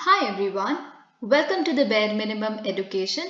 Hi everyone, welcome to the bare minimum education.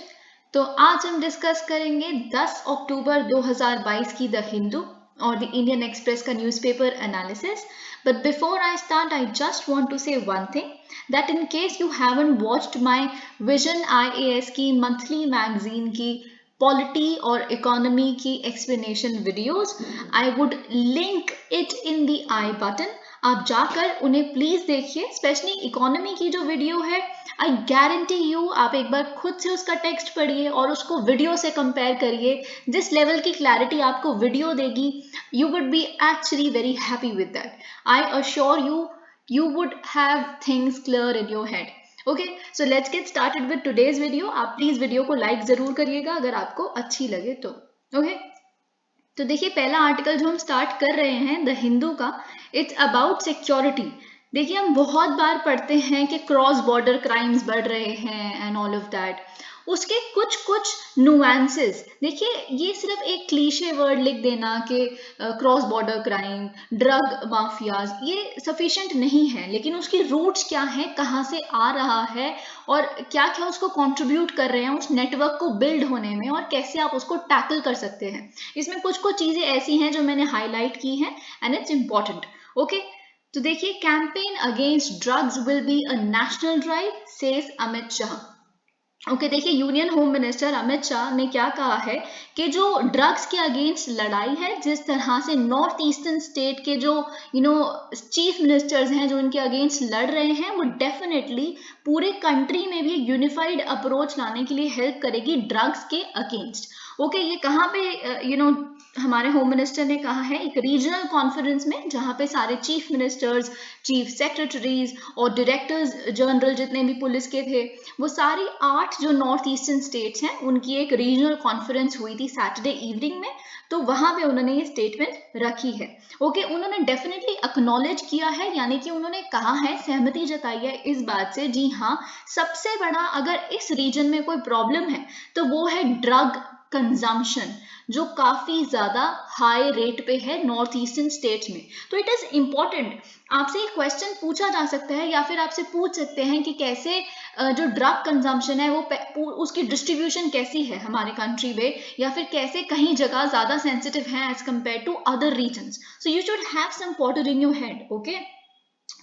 तो आज हम डिस्कस करेंगे 10 अक्टूबर 2022 की द हिंदू और द इंडियन एक्सप्रेस का newspaper analysis. But before I start I just want to say one thing that in case you haven't watched my vision IAS की monthly magazine की polity और इकोनॉमी की explanation videos, I would link it in the I button. आप जाकर उन्हें please देखिए, specially economy की जो वीडियो है। आई गारंटी यू आप एक बार खुद से उसका टेक्स्ट पढ़िए और उसको वीडियो से कंपेयर करिए। जिस लेवल की क्लैरिटी आपको वीडियो देगी, you would B actually very happy with that. I assure you, you would have things clear in your head. Okay, so let's get started with today's video. आप please video को like जरूर करिएगा अगर आपको अच्छी लगे तो। ओके, तो देखिए पहला आर्टिकल जो हम स्टार्ट कर रहे हैं द हिंदू का, इट्स अबाउट सिक्योरिटी। देखिए हम बहुत बार पढ़ते हैं कि क्रॉस बॉर्डर क्राइम्स बढ़ रहे हैं एंड ऑल ऑफ दैट। उसके कुछ कुछ नुआंसेस देखिए, ये सिर्फ एक क्लीशे वर्ड लिख देना कि cross border crime, drug mafias, ये सफिशिएंट नहीं है। लेकिन उसकी रूट्स क्या है, कहाँ से आ रहा है और क्या क्या उसको कंट्रीब्यूट कर रहे हैं उस नेटवर्क को बिल्ड होने में, और कैसे आप उसको टैकल कर सकते हैं। इसमें कुछ कुछ चीजें ऐसी हैं जो मैंने हाईलाइट की हैं एंड इट्स इंपॉर्टेंट। ओके, तो देखिए, campaign against drugs will be a national drive, says Amit Shah. Okay, देखिए union home minister Amit Shah ने क्या कहा है कि जो ड्रग्स के अगेंस्ट लड़ाई है, जिस तरह से नॉर्थ ईस्टर्न स्टेट के जो चीफ मिनिस्टर्स हैं जो इनके अगेंस्ट लड़ रहे हैं, वो डेफिनेटली पूरे कंट्री में भी यूनिफाइड अप्रोच लाने के लिए हेल्प करेगी ड्रग्स के अगेंस्ट। ओके, ये कहाँ पे हमारे होम मिनिस्टर ने कहा है, एक रीजनल कॉन्फ्रेंस में जहाँ पे सारे चीफ मिनिस्टर्स, चीफ सेक्रेटरीज और डायरेक्टर्स जनरल जितने भी पुलिस के थे, वो सारी 8 जो नॉर्थ ईस्टर्न स्टेट्स हैं उनकी एक रीजनल कॉन्फ्रेंस हुई थी सैटरडे इवनिंग में। तो वहां पे उन्होंने ये स्टेटमेंट रखी है। ओके, उन्होंने डेफिनेटली एक्नॉलेज किया है, यानी कि उन्होंने कहा है, सहमति जताई है इस बात से, जी हाँ, सबसे बड़ा अगर इस रीजन में कोई प्रॉब्लम है तो वो है ड्रग कंजम्पशन, जो काफी ज्यादा हाई रेट पे है नॉर्थ ईस्टर्न स्टेट्स में। तो इट इज इम्पोर्टेंट, आपसे एक क्वेश्चन पूछा जा सकता है या फिर आपसे पूछ सकते हैं कि कैसे जो ड्रग कंजम्पशन है वो उसकी डिस्ट्रीब्यूशन कैसी है हमारे कंट्री में, या फिर कैसे कहीं जगह ज्यादा सेंसिटिव है as compare to other regions. So you should have some potter in your head. Okay,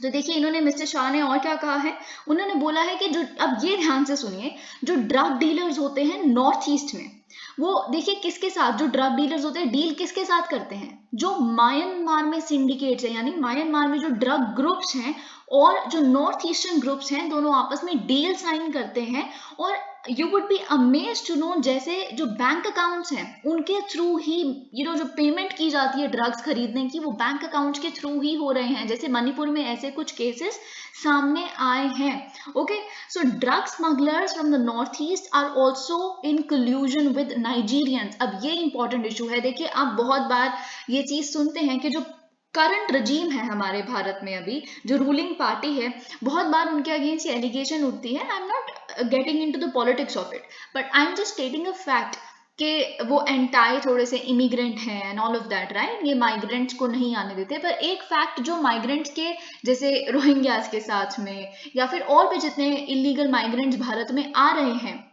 तो देखिए इन्होंने, मिस्टर शाह ने और क्या कहा है, उन्होंने बोला है कि जो, अब ये ध्यान से सुनिए, जो ड्रग डीलर्स होते हैं नॉर्थ ईस्ट में, वो देखिए किसके साथ, जो ड्रग डीलर्स होते हैं डील किसके साथ करते हैं, जो म्यांमार में सिंडिकेट्स है, यानी म्यांमार में जो ड्रग ग्रुप्स हैं और जो नॉर्थ ईस्टर्न ग्रुप्स हैं, दोनों आपस में डील साइन करते हैं। और you would be amazed to know, जैसे जो बैंक अकाउंट्स हैं उनके थ्रू ही जो पेमेंट की जाती है ड्रग्स खरीदने की, वो बैंक अकाउंट्स के थ्रू ही हो रहे हैं। जैसे मणिपुर में ऐसे कुछ केसेस सामने आए हैं। Okay, so drug smugglers from the north east are also in collusion with Nigerians. अब ये इंपॉर्टेंट इशू है। देखिए आप बहुत बार ये चीज सुनते हैं कि जो करंट रजीम है हमारे भारत में, अभी जो रूलिंग पार्टी है, बहुत बार उनके अगेंस्ट एलिगेशन उठती है। आई am not getting into the politics of it, but I am just stating a fact कि वो एंटाई थोड़े से इमिग्रेंट हैं and all of that, right, ये माइग्रेंट्स को नहीं आने देते। पर एक फैक्ट जो माइग्रेंट्स के, जैसे रोहिंग्यास के साथ में या फिर और भी जितने इलीगल माइग्रेंट्स भारत में आ रहे हैं,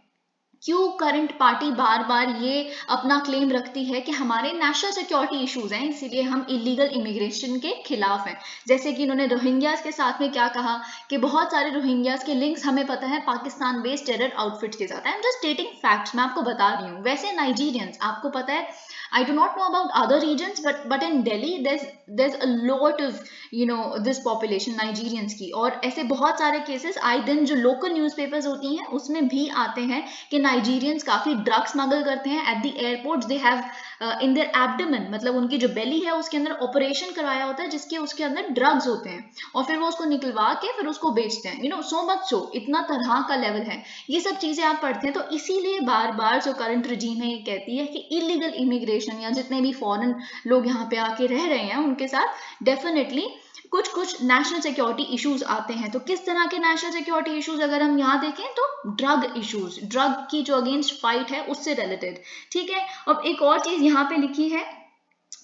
क्यों करंट पार्टी बार बार ये अपना क्लेम रखती है कि हमारे नेशनल सिक्योरिटी इश्यूज हैं, इसीलिए हम इलीगल इमिग्रेशन के खिलाफ हैं। जैसे कि इन्होंने रोहिंग्यास के साथ में क्या कहा कि बहुत सारे रोहिंग्यास के लिंक्स हमें पता है पाकिस्तान बेस्ड टेरर आउटफिट्स के साथ। I am just stating facts, मैं आपको बता रही हूँ। वैसे नाइजीरियंस, आपको पता है, I do not know about other regions, but in Delhi there's a lot of this population Nigerians की। और ऐसे बहुत सारे केसेस आए दिन जो लोकल न्यूज़पेपर्स होती हैं उसमें भी आते हैं कि नाइजीरियंस काफी ड्रग स्मगल करते हैं at the airport. They have in their abdomen, मतलब उनकी जो बेली है उसके अंदर ऑपरेशन करवाया होता है जिसके उसके अंदर ड्रग्स होते हैं, और फिर वो उसको निकलवा के फिर उसको बेचते हैं। सो मच सो, इतना तरह का लेवल है। ये सब चीजें आप पढ़ते हैं, तो इसीलिए बार बार जो करंट रजीम है ये कहती है कि इलीगल इमिग्रेशन या जितने भी फॉरेन लोग यहाँ पे आके रह रहे हैं उनके साथ डेफिनेटली कुछ कुछ नेशनल सिक्योरिटी इश्यूज आते हैं। तो किस तरह के नेशनल सिक्योरिटी इश्यूज अगर हम यहाँ देखें तो ड्रग इश्यूज, ड्रग की जो अगेंस्ट फाइट है उससे रिलेटेड। ठीक है, अब एक और चीज यहाँ पे लिखी है,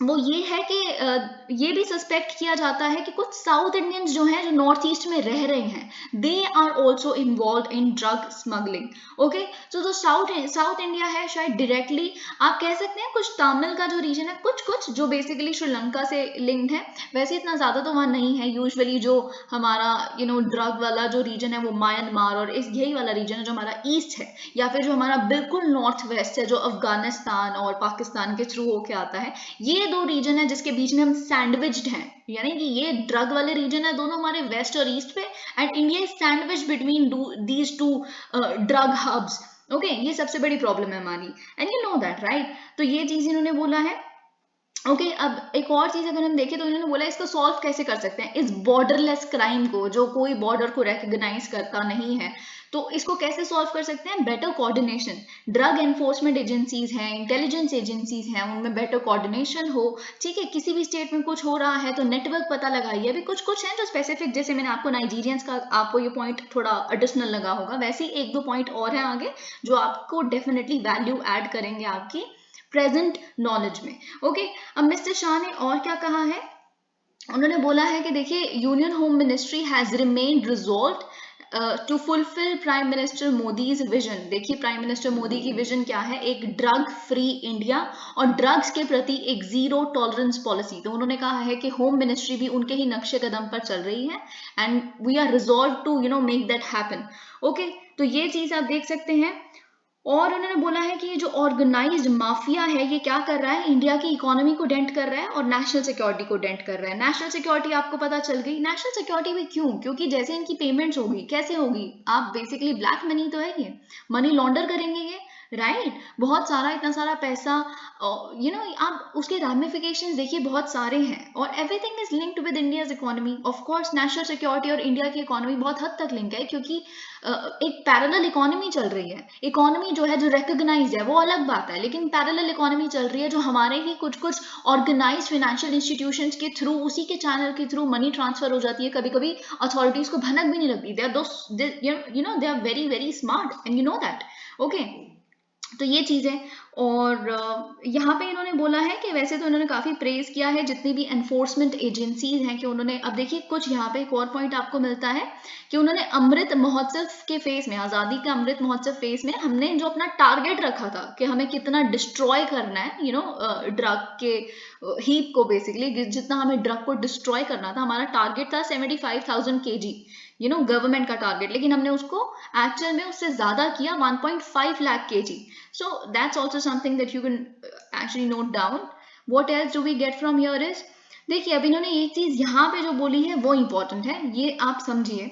वो ये है कि ये भी सस्पेक्ट किया जाता है कि कुछ साउथ इंडियंस जो हैं, जो नॉर्थ ईस्ट में रह रहे हैं, they are also involve in drug smuggling. Okay, तो जो साउथ इंडिया है, शायद डायरेक्टली आप कह सकते हैं, कुछ तमिल का जो रीजन है, कुछ जो बेसिकली श्रीलंका से लिंक्ड है, वैसे इतना ज्यादा तो वहाँ नहीं है। यूजुअली जो हमारा ड्रग वाला जो रीजन है वो म्यांमार और इस यही वाला रीजन है जो हमारा ईस्ट है, या फिर जो हमारा बिल्कुल नॉर्थ वेस्ट है जो अफगानिस्तान और पाकिस्तान के थ्रू होके आता है। ये दो रीजन है जिसके बीच में हम सैंडविच्ड हैं, यानी कि ये ड्रग वाले रीजन है दोनों हमारे वेस्ट और ईस्ट पे, and India is sandwich between these two drug hubs. Okay, ये सबसे बड़ी प्रॉब्लम है हमारी, and you know that, right? तो ये चीज इन्होंने बोला है। ओके, अब एक और चीज अगर हम देखें तो इन्होंने बोला इसको सॉल्व कैसे कर सकते हैं, इस बॉर्डरलेस क्राइम को, जो कोई बॉर्डर को रिकॉग्नाइज करता नहीं है, तो इसको कैसे सॉल्व कर सकते हैं? Better coordination. Drug enforcement agencies हैं, इंटेलिजेंस एजेंसीज हैं, उनमें बेटर कोऑर्डिनेशन हो। ठीक है, किसी भी स्टेट में कुछ हो रहा है तो नेटवर्क पता लगाइए। अभी कुछ हैं जो स्पेसिफिक, जैसे मैंने आपको नाइजीरियंस का, आपको ये पॉइंट थोड़ा एडिशनल लगा होगा, वैसे ही एक दो पॉइंट और हैं आगे जो आपको डेफिनेटली वैल्यू ऐड करेंगे आपकी प्रेजेंट नॉलेज में। ओके, अब मिस्टर शाह ने और क्या कहा है? उन्होंने बोला है कि देखिए, union home ministry has remained resolved to fulfil prime minister Modi's vision. देखिए, प्राइम मिनिस्टर मोदी की विजन क्या है? एक ड्रग फ्री इंडिया और ड्रग्स के प्रति एक जीरो टॉलरेंस पॉलिसी। तो उन्होंने कहा है कि होम मिनिस्ट्री भी उनके ही नक्शे कदम पर चल रही है, and we are resolve to make that happen. Okay, तो ये चीज आप देख सकते हैं। और उन्होंने बोला है कि ये जो ऑर्गेनाइज्ड माफिया है, ये क्या कर रहा है? इंडिया की इकोनॉमी को डेंट कर रहा है और नेशनल सिक्योरिटी को डेंट कर रहा है। नेशनल सिक्योरिटी आपको पता चल गई। नेशनल सिक्योरिटी भी क्यों? क्योंकि जैसे इनकी पेमेंट्स होगी, कैसे होगी? आप बेसिकली ब्लैक मनी तो है, ये मनी लॉन्डर करेंगे ये, राइट? बहुत सारा, इतना सारा पैसा, आप उसके रामिफिकेशंस देखिए, बहुत सारे हैं, और everything is linked with India's economy. Of course national security और इंडिया की इकोनॉमी बहुत हद तक लिंक है, क्योंकि एक पैरेलल इकोनॉमी चल रही है। इकोनॉमी जो है, जो रिकॉग्नाइज्ड है, वो अलग बात है, लेकिन पैरेलल इकोनॉमी चल रही है जो हमारे ही कुछ ऑर्गेनाइज्ड फाइनेंशियल इंस्टीट्यूशंस के थ्रू, उसी के चैनल के थ्रू मनी ट्रांसफर हो जाती है। कभी कभी अथॉरिटीज को भनक भी नहीं लगती। They are very very smart, and you know that. Okay, तो ये चीजें। और यहाँ पे इन्होंने बोला है कि वैसे तो इन्होंने काफी प्रेज किया है जितनी भी एनफोर्समेंट एजेंसीज हैं, कि उन्होंने, अब देखिए कुछ यहाँ पे एक और पॉइंट आपको मिलता है कि उन्होंने अमृत महोत्सव के फेस में, आजादी के अमृत महोत्सव फेस में, हमने जो अपना टारगेट रखा था कि हमें कितना डिस्ट्रॉय करना है, ड्रग के हीप को, बेसिकली जितना हमें ड्रग को डिस्ट्रॉय करना था, हमारा टारगेट था 75,000 kg, गवर्नमेंट का टारगेट, लेकिन हमने उसको एक्चुअल में उससे ज्यादा किया, 1.5 lakh kg। So that's also something that you can actually note down. What else do we get from here is, देखिए, अब इन्होंने एक चीज यहाँ पे जो बोली है वो इंपॉर्टेंट है, ये आप समझिए।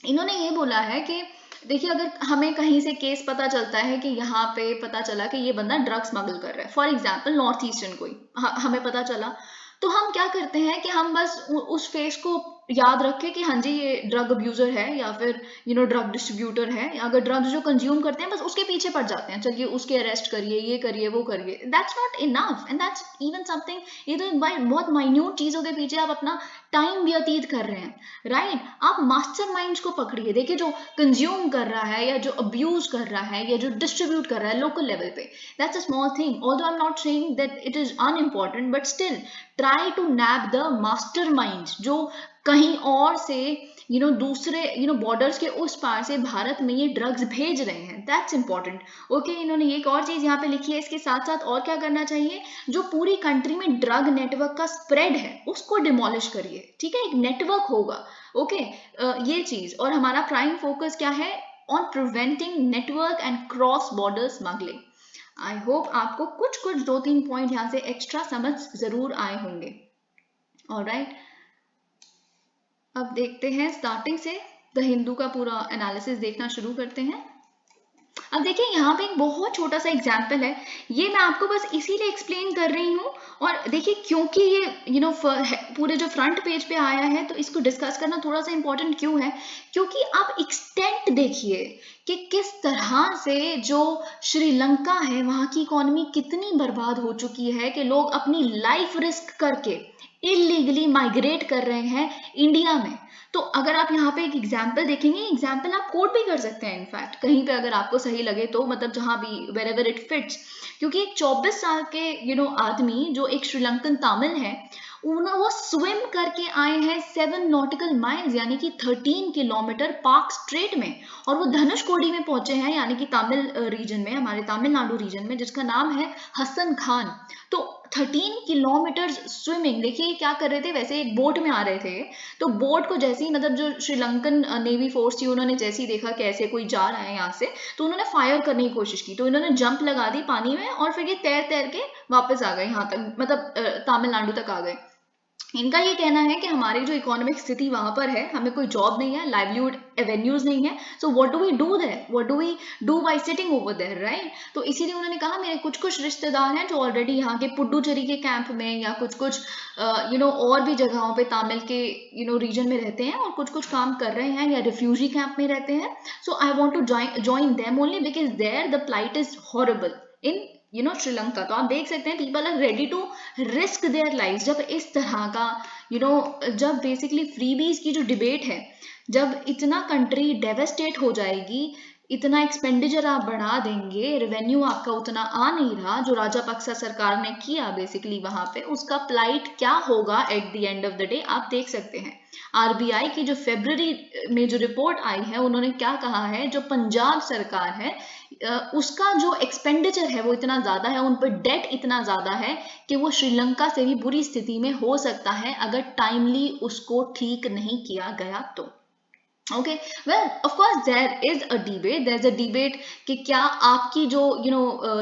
इन्होंने ये बोला है कि देखिए, अगर हमें कहीं से केस पता चलता है कि यहाँ पे पता चला कि ये बंदा ड्रग स्मगल कर रहा है, फॉर एग्जाम्पल नॉर्थ ईस्टर्न कोई, हमें पता चला, तो हम क्या करते हैं कि हम बस उस फेस को याद रखें कि हाँ जी, ये ड्रग अब्यूजर है, या फिर ड्रग डिस्ट्रीब्यूटर है, या अगर ड्रग्स जो कंज्यूम करते हैं बस उसके पीछे पड़ जाते हैं, चलिए उसके अरेस्ट करिए, ये करिए, वो करिए। That's not enough, and that's even something, ये तो बहुत माइन्यूट चीजों के पीछे आप अपना टाइम व्यतीत कर रहे हैं, राइट? आप मास्टरमाइंड्स को पकड़िए। देखिए, जो कंज्यूम कर रहा है, या जो अब्यूज कर रहा है, या जो डिस्ट्रीब्यूट कर रहा है लोकल लेवल पे, that's a small thing. Although I am not saying that it is unimportant, but still try to nab the masterminds जो कहीं और से, दूसरे बॉर्डर्स के उस पार से भारत में ये ड्रग्स भेज रहे हैं। That's important. ओके, इन्होंने एक और चीज यहाँ पे लिखी है, इसके साथ साथ और क्या करना चाहिए? जो पूरी कंट्री में ड्रग नेटवर्क का स्प्रेड है उसको डिमोलिश करिए। ठीक है, एक नेटवर्क होगा। ओके, ये चीज। और हमारा प्राइम फोकस क्या है? On preventing network and cross border smuggling. I hope आपको कुछ 2-3 पॉइंट यहाँ से एक्स्ट्रा समझ जरूर आए होंगे। ऑलराइट, अब देखते हैं स्टार्टिंग से, द हिंदू का पूरा एनालिसिस देखना शुरू करते हैं। अब देखिए, यहाँ पे एक बहुत छोटा सा एग्जाम्पल है, ये मैं आपको बस इसीलिए एक्सप्लेन कर रही हूँ। और देखिए, क्योंकि ये पूरे जो फ्रंट पेज पे आया है, तो इसको डिस्कस करना थोड़ा सा इंपॉर्टेंट क्यों है? क्योंकि आप एक्सटेंट देखिए कि किस तरह से जो श्रीलंका है, वहां की इकोनॉमी कितनी बर्बाद हो चुकी है कि लोग अपनी लाइफ रिस्क करके इलीगली माइग्रेट कर रहे हैं इंडिया में। तो अगर आप यहाँ पे एक एग्जाम्पल देखेंगे, एग्जाम्पल आप कोट भी कर सकते हैं इनफैक्ट कहीं पे, अगर आपको सही लगे तो, मतलब जहां भी, वेर एवर इट फिट्स। क्योंकि एक 24 साल के आदमी जो एक श्रीलंकन तमिल है, वो स्विम करके आए हैं 7 नॉटिकल माइल्स यानी कि 13 किलोमीटर पार्क स्ट्रेट में, और वो धनुषकोडी में पहुंचे हैं यानी कि तमिल रीजन में, हमारे तमिलनाडु रीजन में, जिसका नाम है हसन खान। तो 13 किलोमीटर स्विमिंग, देखिए क्या कर रहे थे, वैसे एक बोट में आ रहे थे, तो बोट को जैसे ही मतलब जो श्रीलंकन नेवी फोर्स थी उन्होंने जैसे ही देखा कि ऐसे कोई जा रहा है यहाँ से, तो उन्होंने फायर करने की कोशिश की, तो इन्होंने जंप लगा दी पानी में और फिर ये तैर तैर के वापस आ गए यहाँ तक, मतलब तमिलनाडु तक आ गए। इनका ये कहना है कि हमारी जो इकोनॉमिक स्थिति वहां पर है, हमें कोई जॉब नहीं है, लाइवलीहुड एवेन्यूज नहीं है, so what do we do there, what do we do by sitting over there, right. तो इसीलिए उन्होंने कहा मेरे कुछ कुछ रिश्तेदार हैं जो ऑलरेडी यहाँ के पुडुचेरी के कैंप में या कुछ कुछ और भी जगहों पे तमिल के रीजन में रहते हैं और कुछ कुछ काम कर रहे हैं या रिफ्यूजी कैंप में रहते हैं, so I want to join them only because there the plight is horrible in Sri Lanka. तो आप देख सकते हैं people are ready to risk their life. जब इस तरह का जब बेसिकली फ्रीबीज की जो डिबेट है, जब इतना कंट्री डेवेस्टेट हो जाएगी, इतना एक्सपेंडिचर आप बढ़ा देंगे, रेवेन्यू आपका उतना आ नहीं रहा जो राजापक्सा सरकार ने किया बेसिकली वहां पे, उसका प्लाइट क्या होगा at the end of the day आप देख सकते हैं। आरबीआई की जो फरवरी में जो रिपोर्ट आई है उन्होंने क्या कहा है, जो पंजाब सरकार है उसका जो एक्सपेंडिचर है वो इतना ज्यादा है, उन पर डेट इतना ज्यादा है कि वो श्रीलंका से भी बुरी स्थिति में हो सकता है अगर टाइमली उसको ठीक नहीं किया गया तो। Okay, well of course there is a debate कि क्या आपकी जो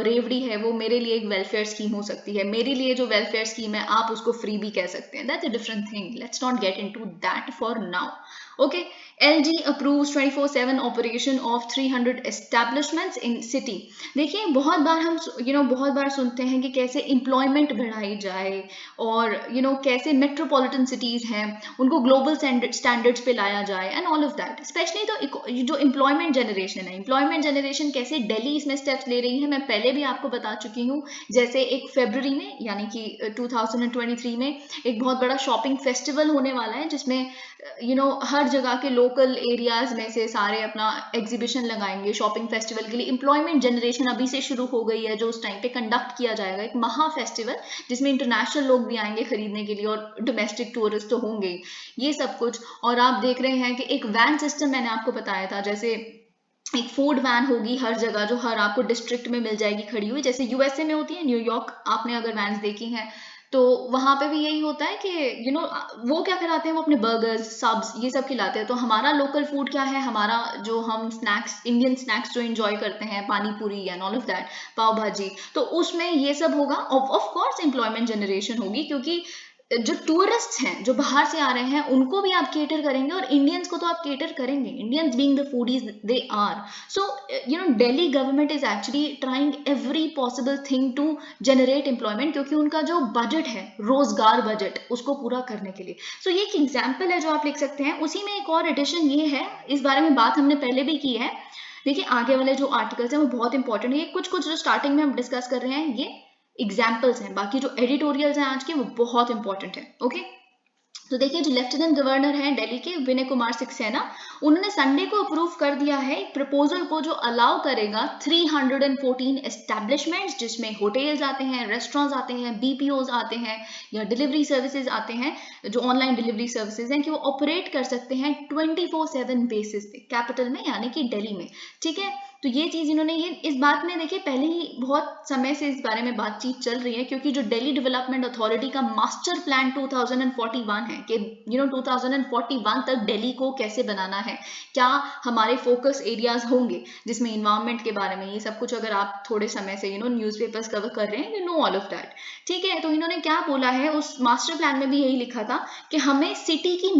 रेवड़ी है वो मेरे लिए एक वेलफेयर स्कीम हो सकती है, मेरे लिए जो वेलफेयर स्कीम है आप उसको फ्री भी कह सकते हैं, that's a different thing, let's not get into that for now. Okay, LG approves 24/7 operation of 300 establishments in city। देखिए बहुत बार हम बहुत बार सुनते हैं कि कैसे एम्प्लॉयमेंट बढ़ाई जाए और कैसे मेट्रोपॉलिटन सिटीज हैं उनको ग्लोबल स्टैंडर्ड्स पे लाया जाए and all of that. Specially तो जो एम्प्लॉयमेंट जनरेशन है, एम्प्लॉयमेंट जनरेशन कैसे दिल्ली इसमें स्टेप्स ले रही है मैं पहले भी आपको बता चुकी हूँ। जैसे एक फरवरी में यानी कि 2023 में एक बहुत बड़ा शॉपिंग फेस्टिवल होने वाला है जिसमें हर जगह के लोकल एरियाज में से सारे अपना एग्जीबिशन लगाएंगे शॉपिंग फेस्टिवल के लिए। एम्प्लॉयमेंट जनरेशन अभी से शुरू हो गई है जो उस टाइम पे कंडक्ट किया जाएगा, एक महा फेस्टिवल जिसमें इंटरनेशनल लोग भी आएंगे खरीदने के लिए और डोमेस्टिक टूरिस्ट तो होंगे, ये सब कुछ। और आप देख रहे हैं कि एक वैन सिस्टम मैंने आपको बताया था, जैसे एक फूड वैन होगी हर जगह जो हर आपको डिस्ट्रिक्ट में मिल जाएगी खड़ी हुई, जैसे यूएसए में होती है, न्यूयॉर्क आपने अगर वैन्स देखी हैं तो वहां पे भी यही होता है कि वो क्या कराते हैं, वो अपने बर्गर्स सब्स ये सब खिलाते हैं। तो हमारा लोकल फूड क्या है, हमारा जो हम स्नैक्स इंडियन स्नैक्स जो एंजॉय करते हैं, पानी पूरी एंड ऑल ऑफ दैट, पाव भाजी, तो उसमें ये सब होगा। ऑफ कोर्स एम्प्लॉयमेंट जनरेशन होगी क्योंकि जो टूरिस्ट हैं जो बाहर से आ रहे हैं उनको भी आप केटर करेंगे और इंडियंस को तो आप केटर करेंगे, Indians being the foodies they are. So Delhi government is actually trying every possible thing to generate employment क्योंकि उनका जो बजट है रोजगार बजट उसको पूरा करने के लिए। सो ये एक एग्जाम्पल है जो आप लिख सकते हैं। उसी में एक और एडिशन ये है, इस बारे में बात हमने पहले भी की है, देखिए आगे वाले जो आर्टिकल्स हैं वो बहुत इंपॉर्टेंट है। ये कुछ कुछ जो स्टार्टिंग में हम डिस्कस कर रहे हैं ये एग्जाम्पल्स हैं, बाकी जो एडिटोरियल्स हैं आज के वो बहुत इंपॉर्टेंट है। ओके, तो देखिए जो लेफ्टिनेंट गवर्नर हैं दिल्ली के विनय कुमार सक्सेना, उन्होंने संडे को अप्रूव कर दिया है एक प्रपोजल को जो अलाउ करेगा 314 एस्टेब्लिशमेंट्स जिसमें होटल्स आते हैं, रेस्टोरेंट्स आते हैं, बीपीओज आते हैं या डिलीवरी सर्विसेज आते हैं, जो ऑनलाइन डिलीवरी सर्विसेज हैं, कि वो ऑपरेट कर सकते हैं 24/7 बेसिस पे कैपिटल में यानी कि दिल्ली में। ठीक है, तो ये चीज इन्होंने इस बात में देखिए पहले ही बहुत समय से इस बारे में बातचीत चल रही है क्योंकि जो दिल्ली डेवलपमेंट अथॉरिटी का मास्टर प्लान 2041 है कि 2041 तक दिल्ली को कैसे बनाना है, क्या हमारे फोकस एरियाज होंगे जिसमें इन्वायरमेंट के बारे में ये सब कुछ, अगर आप थोड़े समय से न्यूज़पेपर्स कवर कर रहे हैं ऑल ऑफ दैट। ठीक है, तो इन्होंने क्या बोला है, उस मास्टर प्लान में भी यही लिखा था कि हमें सिटी की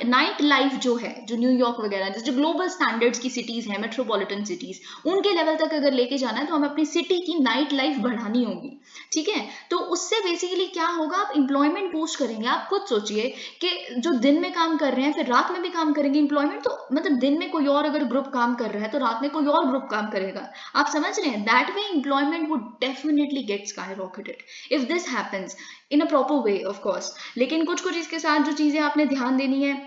नाइट लाइफ जो है, जो न्यूयॉर्क वगैरह जो ग्लोबल स्टैंडर्ड्स की सिटीज है, मेट्रोपॉलिटन सिटीज, उनके लेवल तक अगर लेके जाना है तो हमें अपनी सिटी की नाइट लाइफ बढ़ानी होगी। ठीक है, तो उससे बेसिकली क्या होगा, आप एम्प्लॉयमेंट बूस्ट करेंगे। आप खुद सोचिए कि जो दिन में काम कर रहे हैं फिर रात में भी काम करेंगे, एम्प्लॉयमेंट तो मतलब दिन में कोई और अगर ग्रुप काम कर रहा है तो रात में कोई और ग्रुप काम करेगा। आप समझ रहे हैं, that they employment would definitely get skyrocketed if this happens in a proper way of course. लेकिन कुछ कुछ इसके साथ जो चीजें आपने ध्यान देनी है,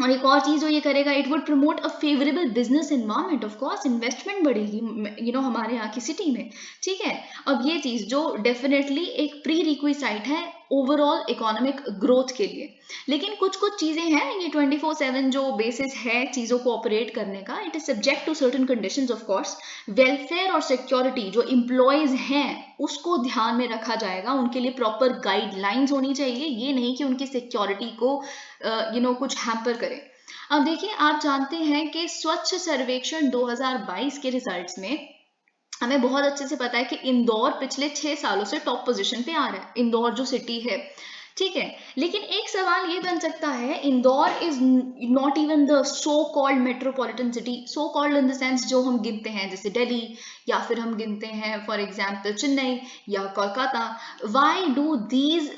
और एक और चीज जो ये करेगा, it would promote a favourable business environment, of course investment बढ़ेगी हमारे यहाँ की सिटी में। ठीक है, अब ये चीज जो डेफिनेटली एक प्री रिक्विजिट है ओवरऑल इकोनॉमिक ग्रोथ के लिए। लेकिन कुछ कुछ चीजें हैं, ये 24/7 जो बेसिस है चीजों को ऑपरेट करने का, it is subject to certain conditions of course. Welfare और सिक्योरिटी जो एम्प्लॉयज हैं उसको ध्यान में रखा जाएगा, उनके लिए प्रॉपर गाइडलाइंस होनी चाहिए, ये नहीं कि उनकी सिक्योरिटी को कुछ हैम्पर करे। अब देखिए, आप जानते हैं कि स्वच्छ सर्वेक्षण 2022 के रिजल्ट्स में हमें बहुत अच्छे से पता है कि इंदौर पिछले 6 सालों से टॉप पोजीशन पे आ रहा है, इंदौर जो सिटी है, ठीक है। लेकिन एक सवाल ये बन सकता है, Indore is not even the so called metropolitan city, so called in the sense जो हम गिनते हैं जैसे दिल्ली, या फिर हम गिनते हैं फॉर एग्जाम्पल चेन्नई या Kolkata. Why do these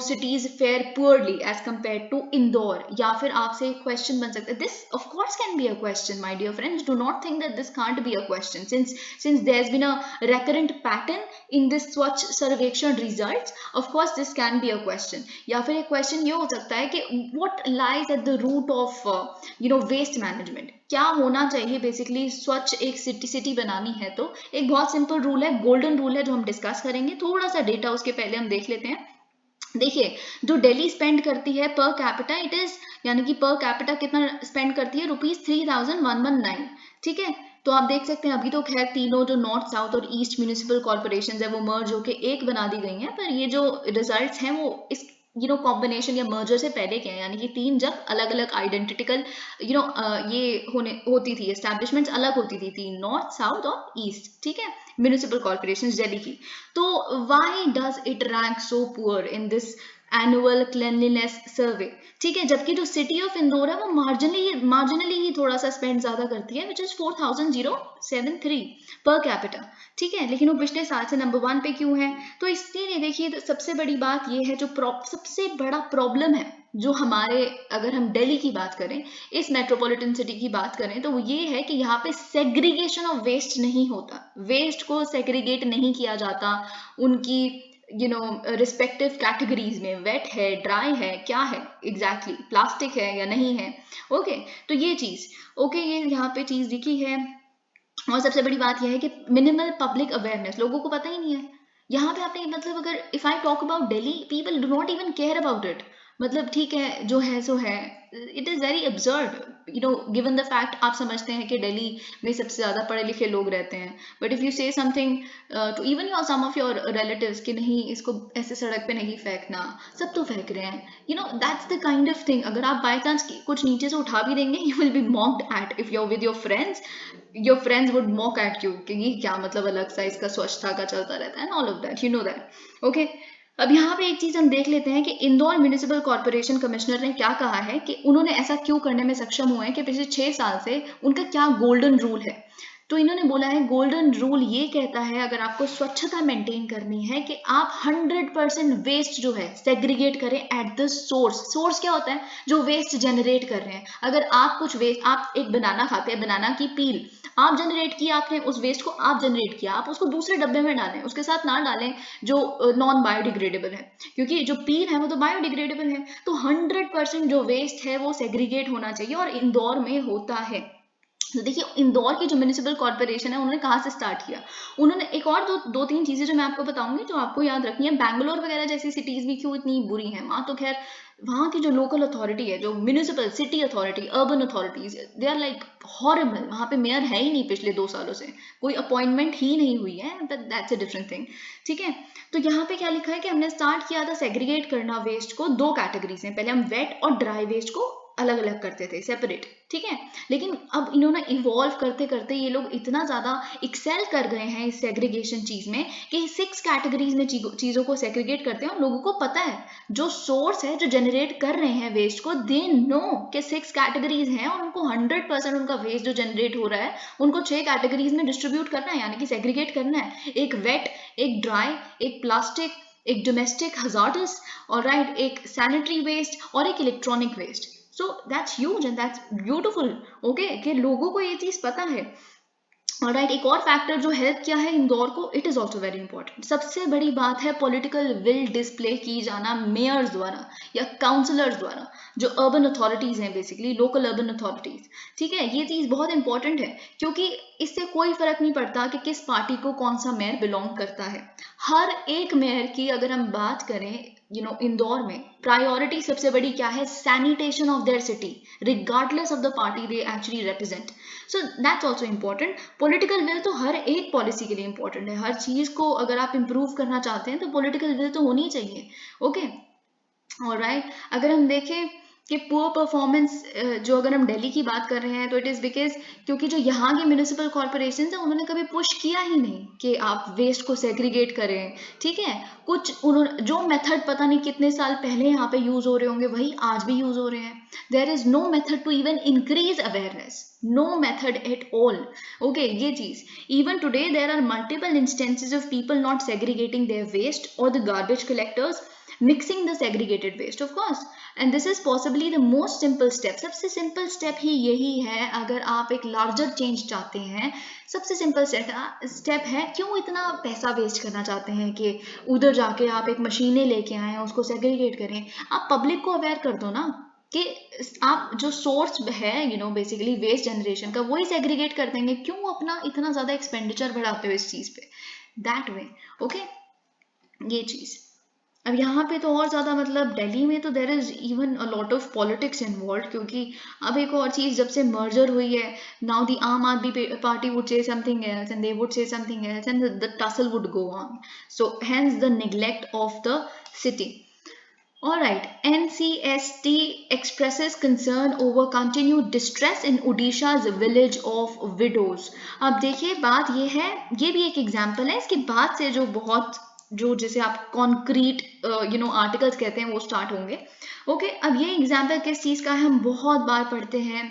cities fare poorly as compare to Indore? या फिर आपसे एक क्वेश्चन बन सकता है, this of course can be a question my dear friends, do not think that this can't be a question, since there's been a recurrent pattern in this Swachh सर्वेक्षण results, of course this can be a question। या फिर एक question ये हो सकता है कि what lies at the root of waste management, क्या होना चाहिए बेसिकली स्वच्छ एक सिटी बनानी है। तो एक बहुत सिंपल रूल है, गोल्डन रूल है, जो हम डिस्कस करेंगे। थोड़ा सा डेटा उसके पहले हम देख लेते हैं। देखिए, जो दिल्ली स्पेंड करती है पर कैपिटा, इट इज यानी कि पर कैपिटा कितना स्पेंड करती है, ₹3,119, ठीक है। तो आप देख सकते हैं अभी तो खैर तीनों जो नॉर्थ साउथ और ईस्ट म्यूनिसिपल कॉर्पोरेशन है वो मर्ज होके एक बना दी गई हैं, पर ये जो रिजल्ट्स हैं वो इस कॉम्बिनेशन या मर्जर से पहले के हैं, यानी कि तीन जब अलग अलग आइडेंटिटिकल ये होती थी, एस्टैब्लिशमेंट्स अलग होती थी, तीन नॉर्थ साउथ और ईस्ट, ठीक है, म्यूनिसिपल कॉर्पोरेशन दिल्ली की। तो why does it rank so poor in this annual cleanliness survey, ठीक है, जबकि जो सिटी ऑफ इंदौर है वो मार्जिनली ही थोड़ा सा स्पेंड ज्यादा करती है, विच इज 4,073 पर कैपिटा, ठीक है। लेकिन वो पिछले साल से नंबर 1 पे क्यों है? तो इसलिए देखिए, तो सबसे बड़ी बात ये है, जो सबसे बड़ा प्रॉब्लम है जो हमारे, अगर हम दिल्ली की बात करें, इस मेट्रोपॉलिटन सिटी की बात करें, तो वो ये है कि यहाँ पे सेग्रीगेशन ऑफ वेस्ट नहीं होता, वेस्ट को सेग्रीगेट नहीं किया जाता उनकी रिस्पेक्टिव कैटेगरीज में, वेट है, ड्राई है, क्या है एग्जैक्टली, प्लास्टिक है या नहीं है, ओके। तो ये चीज ये यहाँ पे चीज दिखी है। और सबसे बड़ी बात यह है कि मिनिमल पब्लिक अवेयरनेस, लोगों को पता ही नहीं है यहाँ पे। आपने मतलब, अगर if I talk about Delhi, people do not even care about it, मतलब ठीक है जो है सो है, it is very absurd given the fact. आप समझते हैं कि दिल्ली में सबसे ज्यादा पढ़े लिखे लोग रहते हैं, but if you say something to even your some of your relatives कि नहीं इसको ऐसे सड़क पे नहीं फेंकना, सब तो फेंक रहे हैं, that's the kind of thing. अगर आप बाई चांस कुछ नीचे से उठा भी देंगे, you will be mocked at. If you are with your friends would mock at you कि ये क्या मतलब अलग सा इसका स्वच्छता का चलता रहता है, all of that, you know that, okay. अब यहाँ पे एक चीज हम देख लेते हैं कि इंदौर म्यूनिसिपल कॉर्पोरेशन कमिश्नर ने क्या कहा है, कि उन्होंने ऐसा क्यों करने में सक्षम हुए हैं, कि पिछले 6 साल से उनका क्या गोल्डन रूल है। तो इन्होंने बोला है, गोल्डन रूल ये कहता है, अगर आपको स्वच्छता मेंटेन करनी है, कि आप 100% वेस्ट जो है सेग्रीगेट करें एट द सोर्स। सोर्स क्या होता है? जो वेस्ट जनरेट कर रहे हैं। अगर आप कुछ वेस्ट, आप एक बनाना खाते हैं, बनाना की पील आप जनरेट किया, आपने उस वेस्ट को आप जनरेट किया, आप उसको दूसरे डब्बे में डालें, उसके साथ ना डालें जो नॉन बायोडिग्रेडेबल है, क्योंकि जो पील है वो तो बायोडिग्रेडेबल है। तो 100% जो वेस्ट है वो सेग्रीगेट होना चाहिए, और इंदौर में होता है। तो देखिए, इंदौर की जो म्यूनिसिपल कॉर्पोरेशन है उन्होंने कहाँ से स्टार्ट किया, उन्होंने एक और दो तीन चीजें जो मैं आपको बताऊंगी जो आपको याद रखनी है। बैंगलोर वगैरह जैसी सिटीज भी क्यों इतनी बुरी हैं, वहां तो खैर वहां की जो लोकल अथॉरिटी है, जो municipal city authority, urban authorities, they are like horrible. वहां पे मेयर है ही नहीं, पिछले 2 सालों से कोई अपॉइंटमेंट ही नहीं हुई है, but that's a different thing, ठीक है। तो यहाँ पे क्या लिखा है कि हमने स्टार्ट किया था सेग्रीगेट करना वेस्ट को 2 कैटेगरीज में। पहले हम वेट और ड्राई वेस्ट को अलग अलग करते थे, सेपरेट, ठीक है। लेकिन अब इन्होंने इवॉल्व करते करते ये लोग इतना ज्यादा एक्सेल कर गए हैं इस सेग्रीगेशन चीज में, कि 6 कैटेगरीज में चीजों को सेग्रीगेट करते हैं, और लोगों को पता है जो सोर्स है, जो जनरेट कर रहे हैं वेस्ट को, दे नो कि 6 कैटेगरीज हैं, और उनको 100% उनका वेस्ट जो जनरेट हो रहा है उनको 6 कैटेगरीज में डिस्ट्रीब्यूट करना है, यानी कि सेग्रीगेट करना है। एक वेट, एक ड्राई, एक प्लास्टिक, एक डोमेस्टिक हजार्डस, और राइट, एक सैनिटरी वेस्ट और एक electronic waste. So that's huge and that's beautiful, okay, कि लोगों को ये चीज पता है। राइट, एक और फैक्टर जो हेल्प किया है इंदौर को, it is also very important. सबसे बड़ी बात है पॉलिटिकल विल डिस्प्ले की जाना मेयर्स द्वारा या काउंसलर्स द्वारा, जो अर्बन अथॉरिटीज हैं, बेसिकली लोकल अर्बन अथॉरिटीज, ठीक है। ये चीज बहुत इंपॉर्टेंट है, क्योंकि इससे कोई फर्क नहीं पड़ता कि किस पार्टी को कौन सा मेयर बिलोंग करता है। हर एक मेयर की अगर हम बात करें, इंदौर में प्रायोरिटी सबसे बड़ी क्या है, sanitation of their city regardless of the party they actually represent. So that's also important. Political will तो हर एक पॉलिसी के लिए इंपॉर्टेंट है. हर चीज को अगर आप इम्प्रूव करना चाहते हैं तो पॉलिटिकल विल तो होनी चाहिए. Okay, alright. अगर हम देखें कि पुअर परफॉर्मेंस, जो अगर हम दिल्ली की बात कर रहे हैं तो इट इज़ बिकॉज क्योंकि जो यहाँ के म्यूनिसिपल कॉरपोरेशन है उन्होंने कभी पुश किया ही नहीं कि आप वेस्ट को सेग्रीगेट करें. ठीक है, कुछ उन्होंने जो मेथड पता नहीं कितने साल पहले यहाँ पे यूज हो रहे होंगे वही आज भी यूज हो रहे हैं. There is no method to even increase awareness, no method at all. Okay, ये चीज. Even today there are multiple instances of people not segregating their waste or the garbage collectors mixing the segregated waste, of course. And this is possibly the most simple step. सबसे simple step ही यही है. अगर आप एक larger change चाहते हैं, सबसे simple step है. क्यों इतना पैसा वेस्ट करना चाहते हैं कि उधर जाके आप एक मशीनें लेके आए उसको सेग्रीगेट करें. आप पब्लिक को अवेयर कर दो ना कि आप जो सोर्स है बेसिकली वेस्ट जनरेशन का वही सेग्रीगेट कर देंगे. क्यों अपना इतना ज्यादा एक्सपेंडिचर बढ़ाते हो इस चीज पे, दैट वे. ओके, ये चीज. अब यहाँ पे तो और ज्यादा मतलब दिल्ली में तो there is even a lot of politics involve, क्योंकि अब एक और चीज जब से मर्जर हुई है, नाउ द आम आदमी party would say something else and they would say something else and the tussle would go on. So hence the neglect of the city. Alright, NCST expresses concern over continued distress in Odisha's village of widows. अब देखिए बात ये है, ये भी एक example है. इसके बाद से जो बहुत जो जैसे आप कॉन्क्रीट आर्टिकल्स कहते हैं वो स्टार्ट होंगे. ओके, अब ये एग्जाम्पल किस चीज़ का है, हम बहुत बार पढ़ते हैं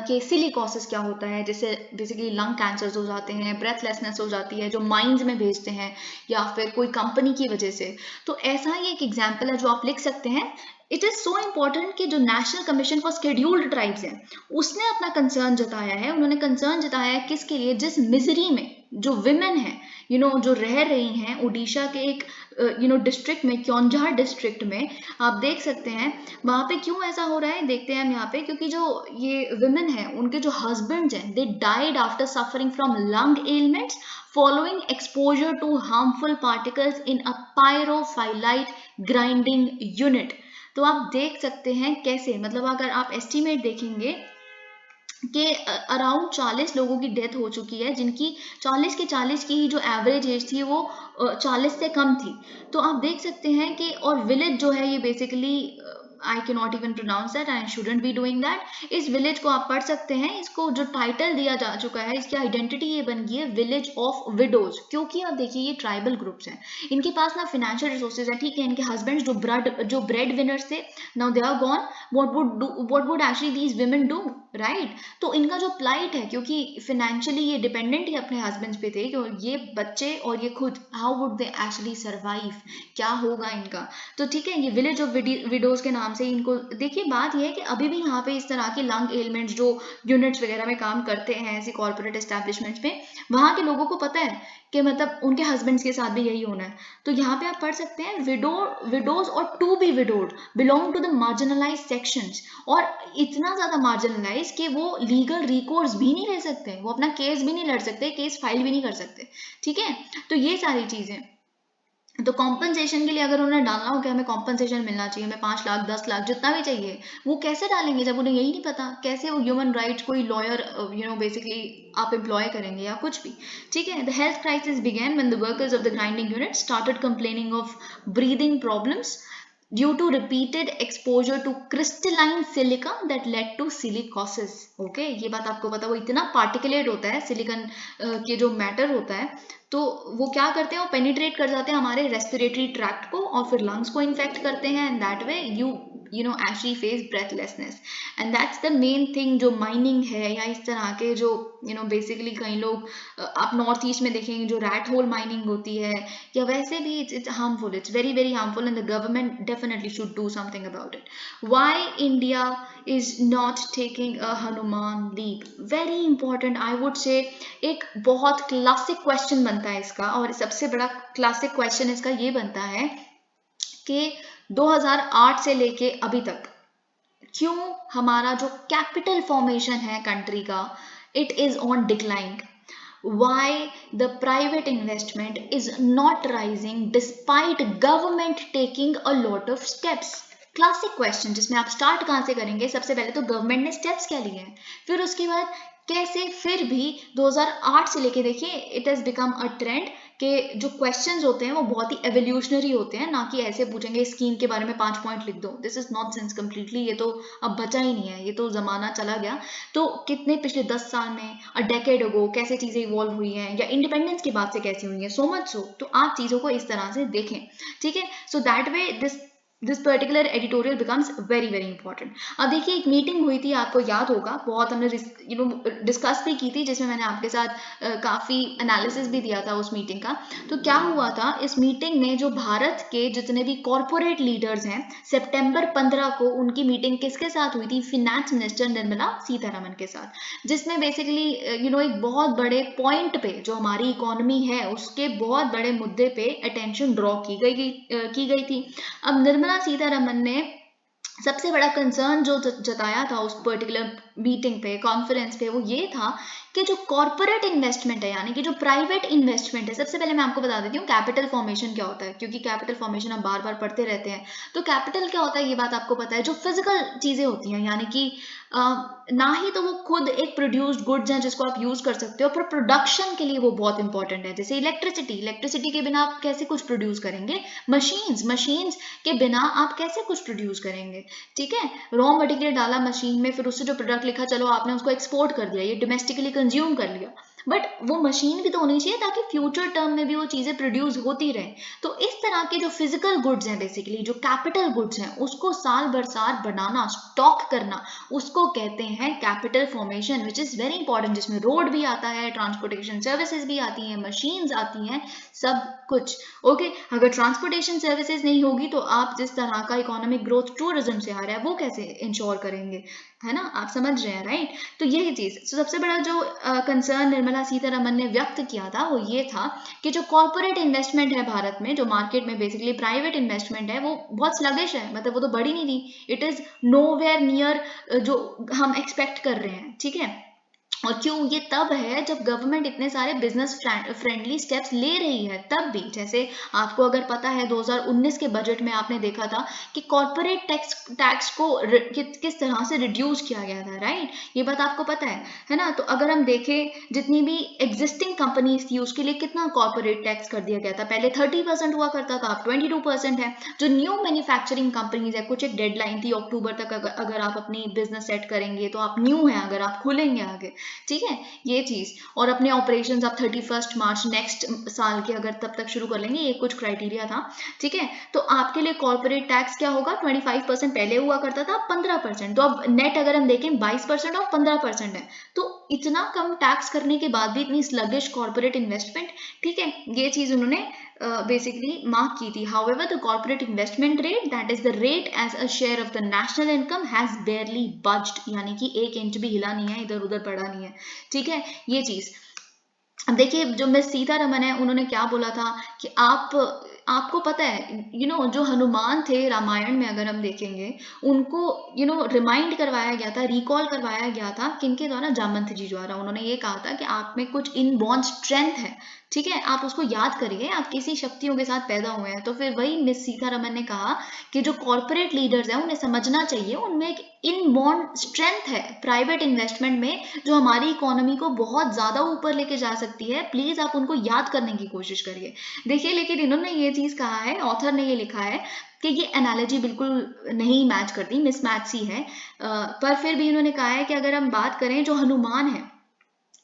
कि सिलिकोसिस क्या होता है, जैसे बेसिकली लंग कैंसर्स हो जाते हैं, ब्रेथलेसनेस हो जाती है जो माइंस में भेजते हैं या फिर कोई कंपनी की वजह से. तो ऐसा ही एक एग्जांपल है जो आप लिख सकते हैं. इट इज़ सो इम्पॉर्टेंट कि जो national commission for scheduled tribes है उसने अपना कंसर्न जताया है. उन्होंने कंसर्न जताया है किसके लिए, जिस मिजरी में जो विमेन है जो रह रही हैं उड़ीसा के एक डिस्ट्रिक्ट में, क्योंझार डिस्ट्रिक्ट में. आप देख सकते हैं वहां पे क्यों ऐसा हो रहा है, देखते हैं हम यहाँ पे. क्योंकि जो ये विमेन है उनके जो हस्बैंड्स हैं they died after suffering from lung elements following exposure to harmful particles in a pyrophyllite grinding unit. तो आप देख सकते हैं कैसे, मतलब अगर आप एस्टिमेट देखेंगे कि अराउंड 40 लोगों की डेथ हो चुकी है, जिनकी 40 के 40 की ही जो एवरेज एज थी वो 40 से कम थी. तो आप देख सकते हैं कि और विलेज जो है ये basically I can not even pronounce that, I shouldn't be doing that. इस विलेज को आप पढ़ सकते हैं, इसको जो टाइटल दिया जा चुका है, इसकी आइडेंटिटी ये बन गई है विलेज ऑफ विडोज. क्योंकि आप देखिए ये ट्राइबल ग्रुप्स हैं, इनके पास ना फाइनेंशियल रिसोर्सेज है, ठीक है, इनके हस्बैंड जो ब्रेड विनर्स थे now they are gone. What would actually these women do, right. तो इनका जो प्लाइट है, क्योंकि फाइनेंशियली ये डिपेंडेंट ही अपने हस्बैंड्स पे थे, कि ये बच्चे और ये खुद, how would they actually survive, क्या होगा इनका. तो ठीक है, ये विलेज ऑफ विडोज के नाम से इनको. देखिए बात ये है कि अभी भी यहाँ पे इस तरह के लंग एलिमेंट्स जो यूनिट्स वगैरह में काम करते हैं ऐसी कॉर्पोरेट एस्टैब्लिशमेंट्स में, वहाँ के लोगों को पता है कि मतलब उनके हस्बैंड्स के साथ भी यही होना है. तो यहाँ पे आप पढ़ सकते हैं विडोज और to be widowed belong to the marginalise sections, और इतना ज्यादा मार्जिनलाइज कि वो लीगल रिकोर्स भी नहीं ले सकते, वो अपना केस भी नहीं लड़ सकते, केस फाइल भी नहीं कर सकते. ठीक है, तो ये सारी चीजें. तो कॉम्पनसेशन के लिए अगर उन्हें डालना हो कि हमें कॉम्पनसेशन मिलना चाहिए, हमें 5 लाख 10 लाख जितना भी चाहिए, वो कैसे डालेंगे जब उन्हें यही नहीं पता. कैसे वो ह्यूमन राइट्स कोई लॉयर बेसिकली आप एम्प्लॉय करेंगे या कुछ भी. ठीक है, the health crisis began when the workers of the grinding unit started complaining of breathing problems due to repeated exposure to crystalline silica that led to silicosis. Okay, ये बात आपको पता, वो इतना पार्टिकुलेट होता है सिलिकॉन के जो मैटर होता है, तो वो क्या करते हैं, वो पेनिट्रेट कर जाते हैं हमारे रेस्पिरेटरी ट्रैक्ट को और फिर लंग्स को इन्फेक्ट करते हैं, and that way you actually face breathlessness. And that's the main thing. जो माइनिंग है या इस तरह के जो बेसिकली कई लोग आप नॉर्थ ईस्ट में देखेंगे जो रैट होल माइनिंग होती है, या वैसे भी it's harmful, it's very very harmful, and the government definitely should do something about it. Why India is not taking a Hanuman leap? Very important, I would say. एक बहुत classic question बनता है इसका, और सबसे बड़ा क्लासिक क्वेश्चन इसका ये बनता है कि 2008 से लेके अभी तक क्यों हमारा जो कैपिटल फॉर्मेशन है कंट्री का, it is on decline. why the private investment is not rising despite government taking a lot of steps. Classic question जिसमें आप स्टार्ट कहाँ से करेंगे, सबसे पहले तो गवर्नमेंट ने स्टेप्स क्या लिए हैं, फिर उसके बाद कैसे फिर भी 2008 से लेके देखिए it has become a trend कि जो क्वेश्चंस होते हैं वो बहुत ही एवोल्यूशनरी होते हैं, ना कि ऐसे पूछेंगे स्कीम के बारे में 5 पॉइंट लिख दो, दिस इज नॉनसेंस कंप्लीटली, ये तो अब बचा ही नहीं है, ये तो जमाना चला गया। तो कितने पिछले 10 साल में अ डेकेड अगो कैसे चीजें इवॉल्व हुई हैं या इंडिपेंडेंस के बाद से कैसी हुई हैं, सो मच सो, तो आप चीजों को इस तरह से देखें, ठीक है। So that way this particular editorial becomes very very important. अब देखिए एक मीटिंग हुई थी, आपको याद होगा, बहुत हमने डिस्कस भी की थी, जिसमें मैंने आपके साथ काफ़ी एनालिसिस भी दिया था उस मीटिंग का। तो क्या हुआ था इस मीटिंग में, जो भारत के जितने भी कॉरपोरेट लीडर्स हैं, सितंबर 15 को उनकी मीटिंग किसके साथ हुई थी, फिनेंस मिनिस्टर निर्मला सीतारमन के साथ, जिसमें बेसिकली एक बहुत बड़े पॉइंट पे जो हमारी इकोनॉमी है उसके बहुत बड़े मुद्दे पे अटेंशन ड्रॉ की गई थी। अब निर्मला सीतारमन ने सबसे बड़ा कंसर्न जो जताया था उस पर्टिकुलर मीटिंग पे, कॉन्फ्रेंस पे, वो ये था कि जो कॉर्पोरेट इन्वेस्टमेंट है, यानी कि जो प्राइवेट इन्वेस्टमेंट है, सबसे पहले मैं आपको बता देती हूँ कैपिटल फॉर्मेशन क्या होता है, क्योंकि कैपिटल फॉर्मेशन हम बार बार पढ़ते रहते हैं। तो कैपिटल क्या होता है ये बात आपको पता है, जो फिजिकल चीजें होती हैं, यानी कि ना ही तो वो खुद एक प्रोड्यूस्ड गुड्स हैं जिसको आप यूज कर सकते हो, पर प्रोडक्शन के लिए वो बहुत इंपॉर्टेंट है। जैसे इलेक्ट्रिसिटी के बिना आप कैसे कुछ प्रोड्यूस करेंगे, मशीन्स के बिना आप कैसे कुछ प्रोड्यूस करेंगे, ठीक है। रॉ मटेरियल डाला मशीन में, फिर उससे जो प्रोडक्ट लिखा, चलो आपने उसको एक्सपोर्ट कर दिया, ये डोमेस्टिकली कंज्यूम कर लिया, बट वो मशीन भी तो होनी चाहिए ताकि फ्यूचर टर्म में भी वो चीजें प्रोड्यूस होती रहे। तो इस तरह के जो फिजिकल गुड्स हैं, बेसिकली जो कैपिटल गुड्स हैं, उसको साल भर साल बनाना, स्टॉक करना, उसको कहते हैं capital formation, which is very important, जिसमें रोड भी आता है, ट्रांसपोर्टेशन सर्विसेज भी आती हैं, मशीन्स आती हैं, सब कुछ। ओके, अगर ट्रांसपोर्टेशन सर्विसेज नहीं होगी तो आप जिस तरह का इकोनॉमिक ग्रोथ टूरिज्म से आ रहा है वो कैसे इंश्योर करेंगे, है ना, आप समझ रहे हैं, राइट। तो यही चीज, सबसे बड़ा जो कंसर्न निर्मला सीतारमन ने व्यक्त किया था वो ये था कि जो कॉर्पोरेट इन्वेस्टमेंट है भारत में, जो मार्केट में बेसिकली प्राइवेट इन्वेस्टमेंट है, वो बहुत स्लगिश है, मतलब वो तो बढ़ी नहीं रही, इट इज नोवेयर नियर जो हम एक्सपेक्ट कर रहे हैं, ठीक है। और क्यों, ये तब है जब गवर्नमेंट इतने सारे बिजनेस फ्रेंडली स्टेप्स ले रही है, तब भी। जैसे आपको अगर पता है 2019 के बजट में आपने देखा था कि कॉर्पोरेट टैक्स को किस तरह से रिड्यूस किया गया था, राइट, ये बात आपको पता है ना। तो अगर हम देखें जितनी भी एग्जिस्टिंग कंपनीज थी उसके लिए कितना कॉर्पोरेट टैक्स कर दिया गया था, पहले 30% हुआ करता था, अब 22% है। जो न्यू मैन्युफैक्चरिंग कंपनीज है, कुछ एक डेडलाइन थी अक्टूबर तक, अगर आप अपनी बिजनेस सेट करेंगे तो आप न्यू हैं, अगर आप खुलेंगे आगे, ठीक है, ये चीज। और अपने ऑपरेशंस आप 31 मार्च नेक्स्ट साल के अगर तब तक शुरू कर लेंगे, ये कुछ क्राइटेरिया था, ठीक है। तो आपके लिए कॉर्पोरेट टैक्स क्या होगा, 25% पहले हुआ करता था, 15%, तो अब नेट अगर हम देखें 22% और 15% है। तो इतना कम टैक्स करने के बाद भी इतनी स्लगिश कॉर्पोरेट इन्वेस्टमेंट, ठीक है, ये चीज उन्होंने basically mark की थी। However, the corporate investment rate, that is the rate as a share of the national income, has barely budged, यानी कि 1 इंच भी हिला नहीं है, इधर उधर पड़ा नहीं है, ठीक है, ये चीज। अब देखिए जो मिस सीतारमन है, उन्होंने क्या बोला था कि आपको पता है, जो हनुमान थे रामायण में, अगर हम देखेंगे उनको रिमाइंड करवाया गया था, रिकॉल करवाया गया था, किनके द्वारा, जामवंत जी द्वारा। उन्होंने ये कहा था कि आप में कुछ इनबॉर्न स्ट्रेंथ है, ठीक है, आप उसको याद करिए, आप किसी शक्तियों के साथ पैदा हुए हैं। तो फिर वही मिस सीतारमन ने कहा कि जो कॉर्पोरेट लीडर्स हैं उन्हें समझना चाहिए, उनमें एक इनबॉर्न स्ट्रेंथ है प्राइवेट इन्वेस्टमेंट में, जो हमारी इकोनॉमी को बहुत ज्यादा ऊपर लेके जा सकती है। प्लीज आप उनको याद करने की कोशिश करिए। देखिए, लेकिन इन्होंने ये चीज कहा है, ऑथर ने ये लिखा है कि ये एनालॉजी बिल्कुल नहीं मैच करती, मिसमैच सी है, पर फिर भी इन्होंने कहा है कि अगर हम बात करें, जो हनुमान है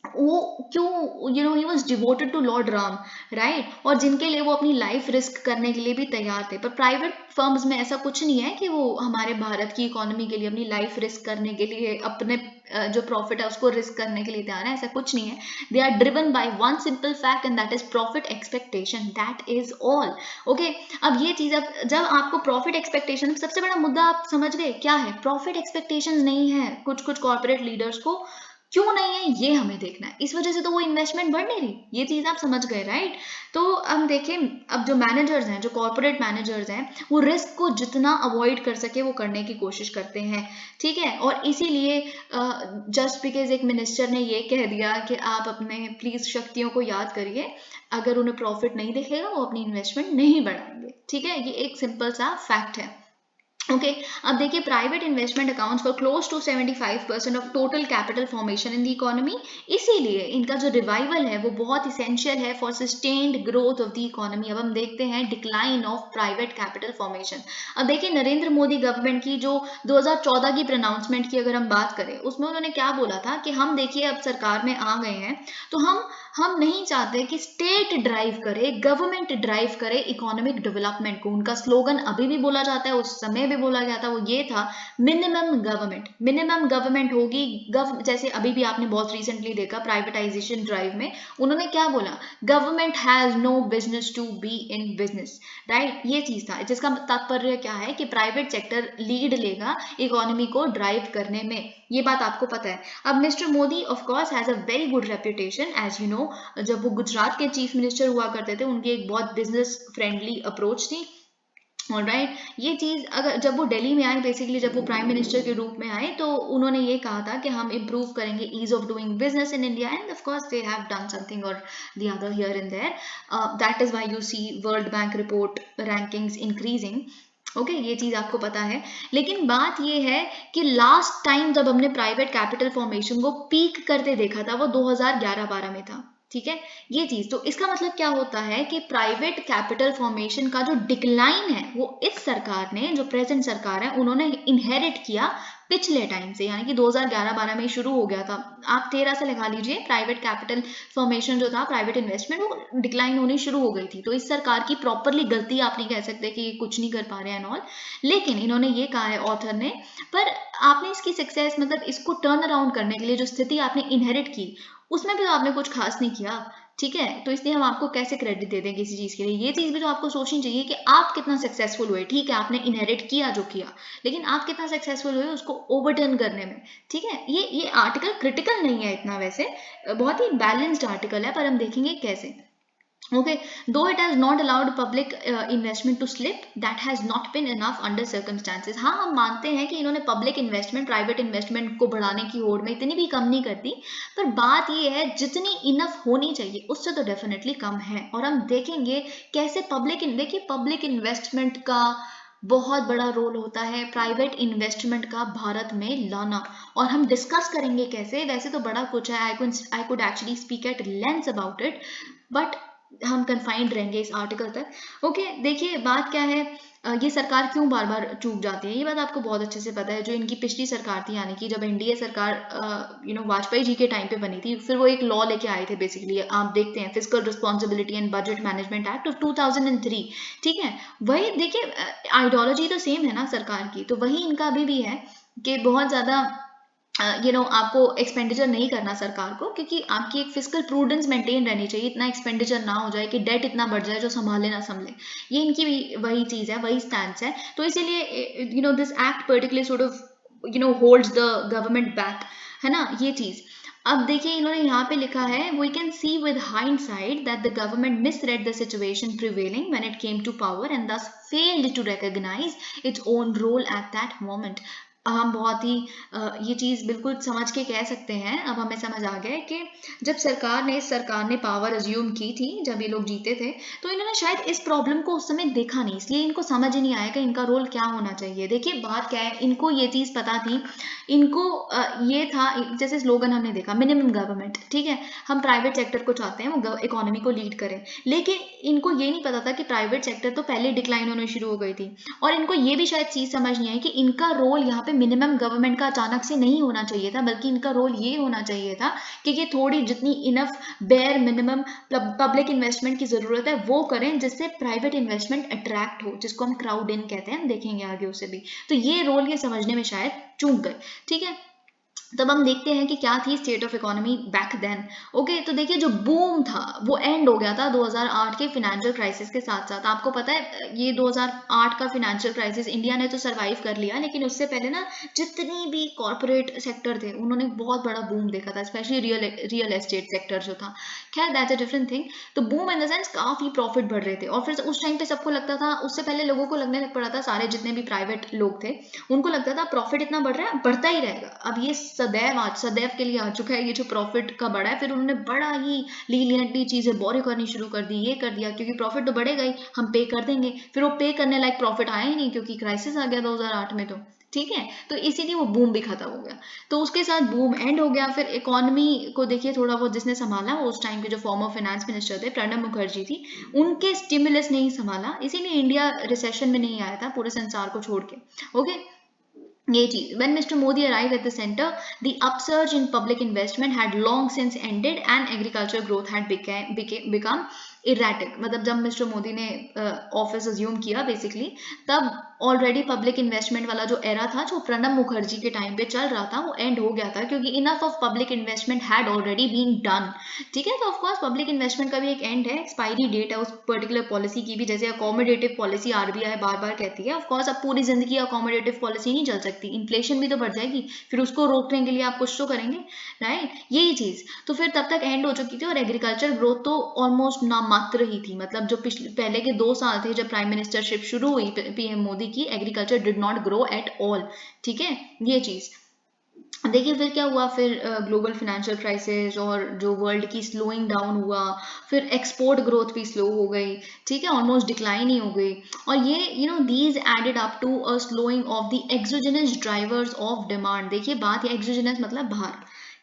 वो क्यों, he was devoted to lord Ram, right, और जिनके लिए वो अपनी लाइफ रिस्क करने के लिए भी तैयार थे। पर प्राइवेट फर्म्स में ऐसा कुछ नहीं है कि वो हमारे भारत की इकोनॉमी के लिए अपनी लाइफ रिस्क करने के लिए, अपने जो प्रॉफिट है उसको रिस्क करने के लिए तैयार है, ऐसा कुछ नहीं है। They are driven by one simple fact, and that is profit expectation, that is all. Okay, अब ये चीज, अब जब आपको प्रॉफिट एक्सपेक्टेशन, सबसे बड़ा मुद्दा आप समझ गए क्या है, प्रॉफिट एक्सपेक्टेशन नहीं है कुछ कुछ कॉर्पोरेट लीडर्स को, क्यों नहीं है ये हमें देखना है, इस वजह से तो वो इन्वेस्टमेंट बढ़ नहीं रही। ये चीज आप समझ गए, राइट? तो हम देखें, अब जो मैनेजर्स हैं, जो कॉर्पोरेट मैनेजर्स हैं, वो रिस्क को जितना अवॉइड कर सके वो करने की कोशिश करते हैं, ठीक है। और इसीलिए जस्ट बिकॉज एक मिनिस्टर ने ये कह दिया कि आप अपने प्लीज शक्तियों को याद करिए, अगर उन्हें प्रॉफिट नहीं दिखेगा वो अपनी इन्वेस्टमेंट नहीं बढ़ाएंगे, ठीक है। ये एक सिंपल सा फैक्ट है। ओके अब देखिए, private investment accounts for close to 75% of total capital formation in the economy. इसीलिए इनका जो रिवाइवल है वो बहुत इसेंशियल है for sustained growth of the economy. अब हम देखते हैं decline of private capital formation. अब देखिए, नरेंद्र मोदी गवर्नमेंट की जो 2014 की प्रोनाउंसमेंट की अगर हम बात करें, उसमें उन्होंने क्या बोला था कि हम देखिए अब सरकार में आ गए हैं, तो हम नहीं चाहते कि स्टेट ड्राइव करे, गवर्नमेंट ड्राइव करे इकोनॉमिक डेवलपमेंट को। उनका स्लोगन अभी भी बोला जाता है, उस समय भी बोला गया था, वो ये था मिनिमम गवर्नमेंट। मिनिमम गवर्नमेंट होगी, जैसे अभी भी आपने बहुत रिसेंटली देखा प्राइवेटाइजेशन ड्राइव में उन्होंने क्या बोला, government has no business to be in business, right. ये चीज था, जिसका तात्पर्य क्या है कि प्राइवेट सेक्टर लीड लेगा इकोनॉमी को ड्राइव करने में। ये बात आपको पता है। अब mister Modi of course has a very good reputation, as you know. जब वो गुजरात के चीफ मिनिस्टर हुआ करते थे, उनकी एक बहुत बिजनेस फ्रेंडली अप्रोच थी, ऑलराइट। ये चीज अगर जब वो दिल्ली में आए, बेसिकली जब वो प्राइम मिनिस्टर के रूप में आए, तो उन्होंने ये कहा था कि हम इम्प्रूव करेंगे ease of doing business in India, and of course they have done something और the other here and there. That is why you see world bank report rankings increasing. Okay ये चीज आपको पता है। लेकिन बात ये है कि लास्ट टाइम जब हमने प्राइवेट कैपिटल फॉर्मेशन को पीक करते देखा था, वो 2011-12 में था, ठीक है। ये चीज, तो इसका मतलब क्या होता है कि प्राइवेट कैपिटल फॉर्मेशन का जो डिक्लाइन है वो इस सरकार ने, जो प्रेजेंट सरकार है, उन्होंने इनहेरिट किया पिछले टाइम से, यानी कि 2011-12 में शुरू हो गया था। आप 13 से लगा लीजिए, प्राइवेट कैपिटल फॉर्मेशन जो था, प्राइवेट इन्वेस्टमेंट, वो डिक्लाइन होनी शुरू हो गई थी। तो इस सरकार की प्रॉपरली गलती आप नहीं कह सकते कि कुछ नहीं कर पा रहे हैं ऑल, लेकिन इन्होंने ये कहा है ऑथर ने। पर आपने इसकी सक्सेस, मतलब इसको टर्न अराउंड करने के लिए जो स्थिति आपने इनहेरिट की, उसमें भी तो आपने कुछ खास नहीं किया, ठीक है। तो इसलिए हम आपको कैसे क्रेडिट दे दें किसी चीज के लिए? ये चीज भी तो आपको सोचनी चाहिए कि आप कितना सक्सेसफुल हुए। ठीक है, आपने इनहेरिट किया जो किया, लेकिन आप कितना सक्सेसफुल हुए उसको ओवरटर्न करने में, ठीक है। ये आर्टिकल क्रिटिकल नहीं है इतना, वैसे बहुत ही बैलेंस्ड आर्टिकल है, पर हम देखेंगे कैसे। Okay, though it has not allowed public investment to slip, that has not been enough under circumstances. हाँ, हम मानते हैं कि इन्होंने पब्लिक इन्वेस्टमेंट, प्राइवेट इन्वेस्टमेंट को बढ़ाने की होड़ में इतनी भी कम नहीं करती, पर बात ये है जितनी इनफ होनी चाहिए उससे तो डेफिनेटली कम है। और हम देखेंगे कैसे देखिए पब्लिक इन्वेस्टमेंट का बहुत बड़ा रोल होता है प्राइवेट इन्वेस्टमेंट का भारत में लाना, और हम डिस्कस करेंगे कैसे। वैसे तो बड़ा कुछ है, I could actually speak at length about it, but हम कन्फाइंड रहेंगे इस आर्टिकल तक। ओके देखिए, बात क्या है, ये सरकार क्यों बार बार चूक जाती है, ये बात आपको बहुत अच्छे से पता है। जो इनकी पिछली सरकार थी, यानी कि जब एनडीए सरकार वाजपेयी जी के टाइम पे बनी थी, फिर वो एक लॉ लेके आए थे। बेसिकली आप देखते हैं fiscal responsibility and budget management act of 2003, ठीक है। वही देखिए, आइडियोलॉजी तो सेम है ना सरकार की, तो वही इनका अभी भी है कि बहुत ज़्यादा आपको एक्सपेंडिचर नहीं करना सरकार को, क्योंकि आपकी एक फिस्कल प्रूडेंस मेंटेन रहनी चाहिए, इतना एक्सपेंडिचर ना हो जाए कि डेट इतना बढ़ जाए जो संभाले ना संभले। ये इनकी भी वही चीज़ है, वही स्टैंड है। तो इसीलिए this act particularly sort of holds the government back, है ना ये चीज़। अब देखिए, इन्होंने यहाँ पे लिखा है, we can see with hindsight that the government misread the situation prevailing when it came to power and thus failed to recognize its own role at that moment। हम बहुत ही ये चीज़ बिल्कुल समझ के कह सकते हैं, अब हमें समझ आ गया कि जब इस सरकार ने पावर अज्यूम की थी, जब ये लोग जीते थे, तो इन्होंने शायद इस प्रॉब्लम को उस समय देखा नहीं, इसलिए इनको समझ ही नहीं आया कि इनका रोल क्या होना चाहिए। देखिए बात क्या है, इनको ये चीज़ पता थी, इनको ये था, जैसे स्लोगन हमने देखा मिनिमम गवर्नमेंट, ठीक है। हम प्राइवेट सेक्टर को चाहते हैं वो इकोनॉमी को लीड करें, लेकिन इनको ये नहीं पता था कि प्राइवेट सेक्टर तो पहले डिक्लाइन होने शुरू हो गई थी। और इनको ये भी शायद चीज़ समझ नहीं आई कि इनका रोल यहाँ पे मिनिमम गवर्नमेंट का अचानक से नहीं होना चाहिए था, बल्कि इनका रोल ये होना चाहिए था कि ये थोड़ी जितनी enough bare minimum public investment की ज़रूरत है वो करें, जिससे प्राइवेट इन्वेस्टमेंट अट्रैक्ट हो, जिसको हम क्राउड इन कहते हैं, हम देखेंगे आगे उसे भी। तो ये रोल ये समझने में शायद चूक गए, ठीक है। तब हम देखते हैं कि क्या थी state of economy back then. Okay, तो देखिए जो बूम था वो एंड हो गया था 2008 के फिनेंशियल क्राइसिस के साथ साथ। आपको पता है ये 2008 का फिनेंशियल क्राइसिस इंडिया ने तो सरवाइव कर लिया, लेकिन उससे पहले ना जितनी भी कॉर्पोरेट सेक्टर थे उन्होंने बहुत बड़ा बूम देखा था, स्पेशली रियल एस्टेट सेक्टर जो था। खैर दैट्स अ डिफरेंट थिंग। तो बूम इन द सेंस काफी प्रॉफिट बढ़ रहे थे, और फिर उस टाइम पे सबको लगता था, उससे पहले लोगों को लगने लग पड़ा था, सारे जितने भी प्राइवेट लोग थे उनको लगता था प्रॉफिट इतना बढ़ रहा है, बढ़ता ही रहेगा। अब ये सदैव के लिए आ चुका है ये जो प्रॉफिट का बढ़ा है। फिर उन्होंने बड़ा ही लीनियंटली चीजें बोरो करनी शुरू कर दी, ये कर दिया, क्योंकि प्रॉफिट तो बढ़ेगा ही, हम पे कर देंगे। फिर वो पे करने लायक प्रॉफिट आया ही नहीं, क्योंकि क्राइसिस आ गया 2008 में। तो ठीक है, तो इसीलिए वो बूम भी खत्म हो गया। तो उसके साथ बूम एंड हो गया। फिर इकोनॉमी को देखिए थोड़ा बहुत जिसने संभाला, वो उस टाइम के जो फॉर्मर फाइनेंस मिनिस्टर थे प्रणब मुखर्जी थी, उनके स्टिमुलस ने ही संभाला, इसीलिए इंडिया रिसेशन में नहीं आया था पूरे संसार को छोड़ के। ओके, ये चीज, when Mr. Modi arrived at the center, the upsurge in public investment had long since ended and agriculture growth had become erratic। मतलब जब मिस्टर मोदी ने ऑफिस अज्यूम किया बेसिकली, तब ऑलरेडी पब्लिक इन्वेस्टमेंट वाला जो एरा था जो प्रणब मुखर्जी के टाइम पे चल रहा था वो एंड हो गया था, क्योंकि enough of public investment had already been done. ठीक है, तो ऑफकोर्स पब्लिक इन्वेस्टमेंट का भी एक एंड है, एक्सपायरी डेट है उस पर्टिकुलर पॉलिसी की भी। जैसे अकोमोडेटिव पॉलिसी आरबीआई बार बार कहती है, ऑफकोर्स अब पूरी जिंदगी अकोमोडेटिव पॉलिसी नहीं चल सकती, इन्फ्लेशन भी तो बढ़ जाएगी, फिर उसको रोकने के लिए आप कुछ तो करेंगे, राइट, यही चीज। तो फिर तब तक एंड हो चुकी थी, और एग्रीकल्चर ग्रोथ तो ऑलमोस्ट नामात्र ही थी। मतलब जो पिछले पहले के 2 साल थे जब प्राइम मिनिस्टरशिप शुरू हुई पीएम मोदी की, agriculture did not grow at all. ठीक है, ये चीज देखिए। फिर क्या हुआ, फिर ग्लोबल फाइनेंशियल क्राइसिस और जो वर्ल्ड की स्लोइंग डाउन हुआ, फिर एक्सपोर्ट ग्रोथ भी स्लो हो गई। ठीक है, ऑलमोस्ट डिक्लाइन ही हो गई। और ये these added up to a slowing of the exogenous drivers of demand. देखिए बात, ये एक्सोजेनस मतलब बाहर,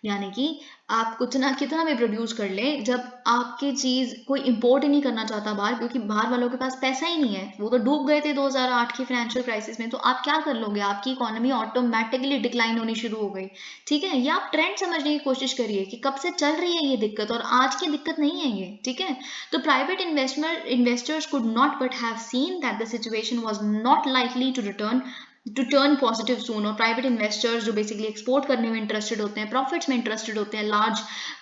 यानी कि आप कुछ ना कितना भी प्रोड्यूस कर लें, जब आपकी चीज कोई इंपोर्ट ही नहीं करना चाहता बाहर, क्योंकि बाहर वालों के पास पैसा ही नहीं है, वो तो डूब गए थे 2008 की फाइनेंशियल क्राइसिस में, तो आप क्या कर लोगे, आपकी इकोनॉमी ऑटोमेटिकली डिक्लाइन होनी शुरू हो गई। ठीक है, ये आप ट्रेंड समझने की कोशिश करिए कि कब से चल रही है ये दिक्कत, और आज की दिक्कत नहीं है ये। ठीक है, तो private investors could not but have seen that the situation was not likely to turn positive soon. और प्राइवेट इन्वेस्टर्स जो बेसिकली एक्सपोर्ट करने में इंटरेस्टेड होते हैं, प्रॉफिट्स में इंटरेस्टेड होते हैं लार्ज,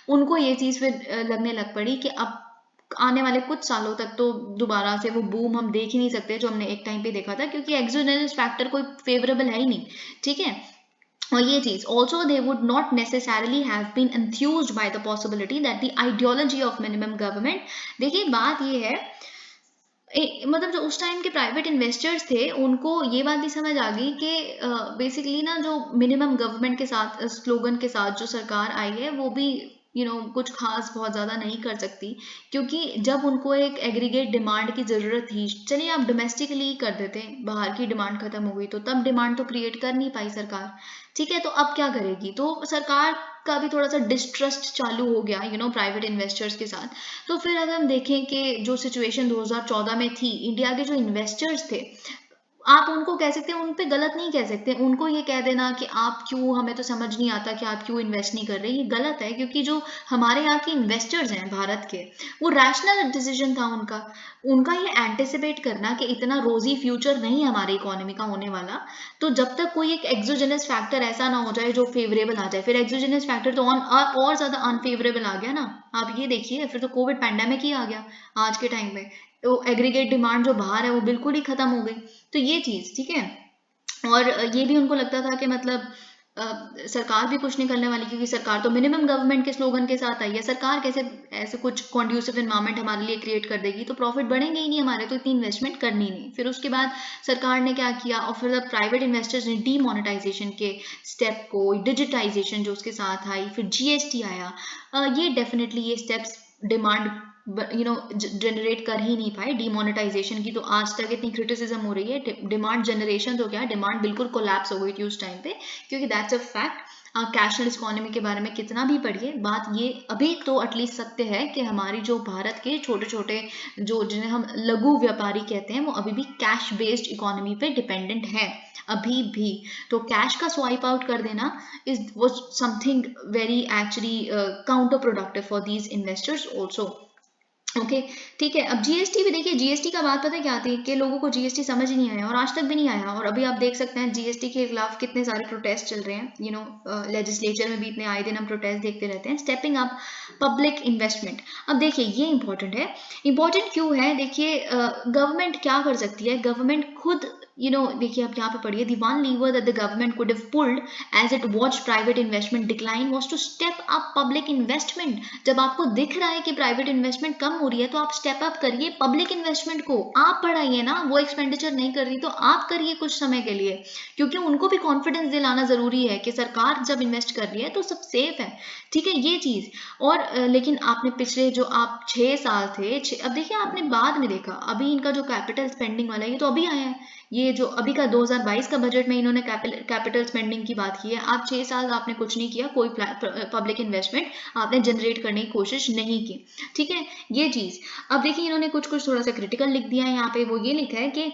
उनको ये चीज़ फिर लगने लग पड़ी कि अब आने वाले कुछ सालों तक तो दोबारा से वो बूम हम देख ही नहीं सकते जो हमने एक टाइम पे देखा था, क्योंकि एक्सोजेनस फैक्टर कोई फेवरेबल है ही नहीं। ठीक है, और ये चीज also they would not necessarily have been enthused by the possibility that the ideology of minimum government। देखिए बात ये है, मतलब जो उस टाइम के प्राइवेट इन्वेस्टर्स थे उनको ये बात भी समझ आ गई कि बेसिकली ना जो मिनिमम गवर्नमेंट के साथ स्लोगन के साथ जो सरकार आई है वो भी कुछ खास बहुत ज़्यादा नहीं कर सकती, क्योंकि जब उनको एक एग्रीगेट डिमांड की ज़रूरत थी, चलिए आप डोमेस्टिकली कर देते, बाहर की डिमांड खत्म हो गई, तो तब डिमांड तो क्रिएट कर नहीं पाई सरकार। ठीक है, तो अब क्या करेगी, तो सरकार का भी थोड़ा सा डिस्ट्रस्ट चालू हो गया प्राइवेट इन्वेस्टर्स के साथ। तो फिर अगर हम देखें कि जो सिचुएशन 2014 में थी, इंडिया के जो इन्वेस्टर्स थे, आप उनको कह सकते हैं, उन पे गलत नहीं कह सकते, उनको ये कह देना कि आप क्यों, हमें तो समझ नहीं आता कि आप क्यों इन्वेस्ट नहीं कर रहे, ये गलत है। क्योंकि जो हमारे यहाँ के इन्वेस्टर्स हैं भारत के, वो रैशनल डिसीजन था उनका उनका ये एंटिसिपेट करना कि इतना रोजी फ्यूचर नहीं हमारी इकोनॉमी का होने वाला, तो जब तक कोई एक एक्सोजेनस फैक्टर ऐसा ना हो जाए जो फेवरेबल आ जाए। फिर एक्सोजेनस फैक्टर तो और ज्यादा अनफेवरेबल आ गया ना, आप ये देखिए, फिर तो कोविड पैंडेमिक ही आ गया आज के टाइम में, तो एग्रीगेट डिमांड जो बाहर है वो बिल्कुल ही खत्म हो गई। तो ये चीज ठीक है, और ये भी उनको लगता था कि मतलब सरकार भी कुछ नहीं करने वाली, क्योंकि सरकार तो मिनिमम गवर्नमेंट के स्लोगन के साथ आई है, सरकार कैसे ऐसे कुछ कॉन्ड्यूसिव इन्वायरमेंट हमारे लिए क्रिएट कर देगी, तो प्रॉफिट बढ़ेंगे ही नहीं हमारे, तो इतनी इन्वेस्टमेंट करनी नहीं। फिर उसके बाद सरकार ने क्या किया, और फिर प्राइवेट इन्वेस्टर्स ने डीमोनेटाइजेशन के स्टेप को, डिजिटाइजेशन जो उसके साथ आई, फिर जीएसटी आया, ये डेफिनेटली ये स्टेप्स डिमांड जनरेट कर ही नहीं पाए। डिमोनेटाइजेशन की तो आज तक इतनी क्रिटिसिज्म हो रही है, डिमांड जनरेशन तो क्या, डिमांड बिल्कुल कोलैप्स हो गई थी उस टाइम पे, क्योंकि that's a fact. Cashless economy के बारे में कितना भी पढ़िए, बात ये अभी तो एटलीस्ट सत्य है कि हमारी जो भारत के छोटे छोटे जो जिन्हें हम लघु व्यापारी कहते हैं, वो अभी भी कैश बेस्ड इकोनॉमी पे डिपेंडेंट है अभी भी। तो कैश का स्वाइप आउट कर देना is was something very actually counter productive for these investors also. Okay ठीक है। अब जीएसटी भी देखिए, जीएसटी का बात पता है क्या आती है कि लोगों को जीएसटी समझ नहीं आया और आज तक भी नहीं आया, और अभी आप देख सकते हैं जीएसटी के खिलाफ कितने सारे प्रोटेस्ट चल रहे हैं, लेजिस्लेचर में भी इतने आए दिन हम प्रोटेस्ट देखते रहते हैं। स्टेपिंग अप पब्लिक इन्वेस्टमेंट, अब देखिए ये इंपॉर्टेंट है। इंपॉर्टेंट क्यों है, देखिए गवर्नमेंट क्या कर सकती है, गवर्नमेंट खुद देखिए आप यहाँ पे पढ़िए, the one lever that the government could have pulled as it watched private investment decline was to step up public investment. जब आपको दिख रहा है कि प्राइवेट इन्वेस्टमेंट कम हो रही है तो आप स्टेप अप करिए पब्लिक इन्वेस्टमेंट को, आप बढ़ाइए ना, वो एक्सपेंडिचर नहीं कर रही तो आप करिए कुछ समय के लिए, क्योंकि उनको भी कॉन्फिडेंस दिलाना जरूरी है कि सरकार जब इन्वेस्ट कर रही है तो सब सेफ है। ठीक है ये चीज। और लेकिन आपने पिछले जो आप 6 साल थे, अब देखिए आपने बाद में देखा, अभी इनका जो कैपिटल स्पेंडिंग वाला है ये तो अभी आया है, ये जो अभी का 2022 का बजट में इन्होंने कैपिटल स्पेंडिंग की बात की है। आप 6 साल आपने कुछ नहीं किया, कोई पब्लिक इन्वेस्टमेंट आपने जनरेट करने की कोशिश नहीं की। ठीक है ये चीज। अब देखिए इन्होंने कुछ कुछ थोड़ा सा क्रिटिकल लिख दिया है यहाँ पे, वो ये लिखा है कि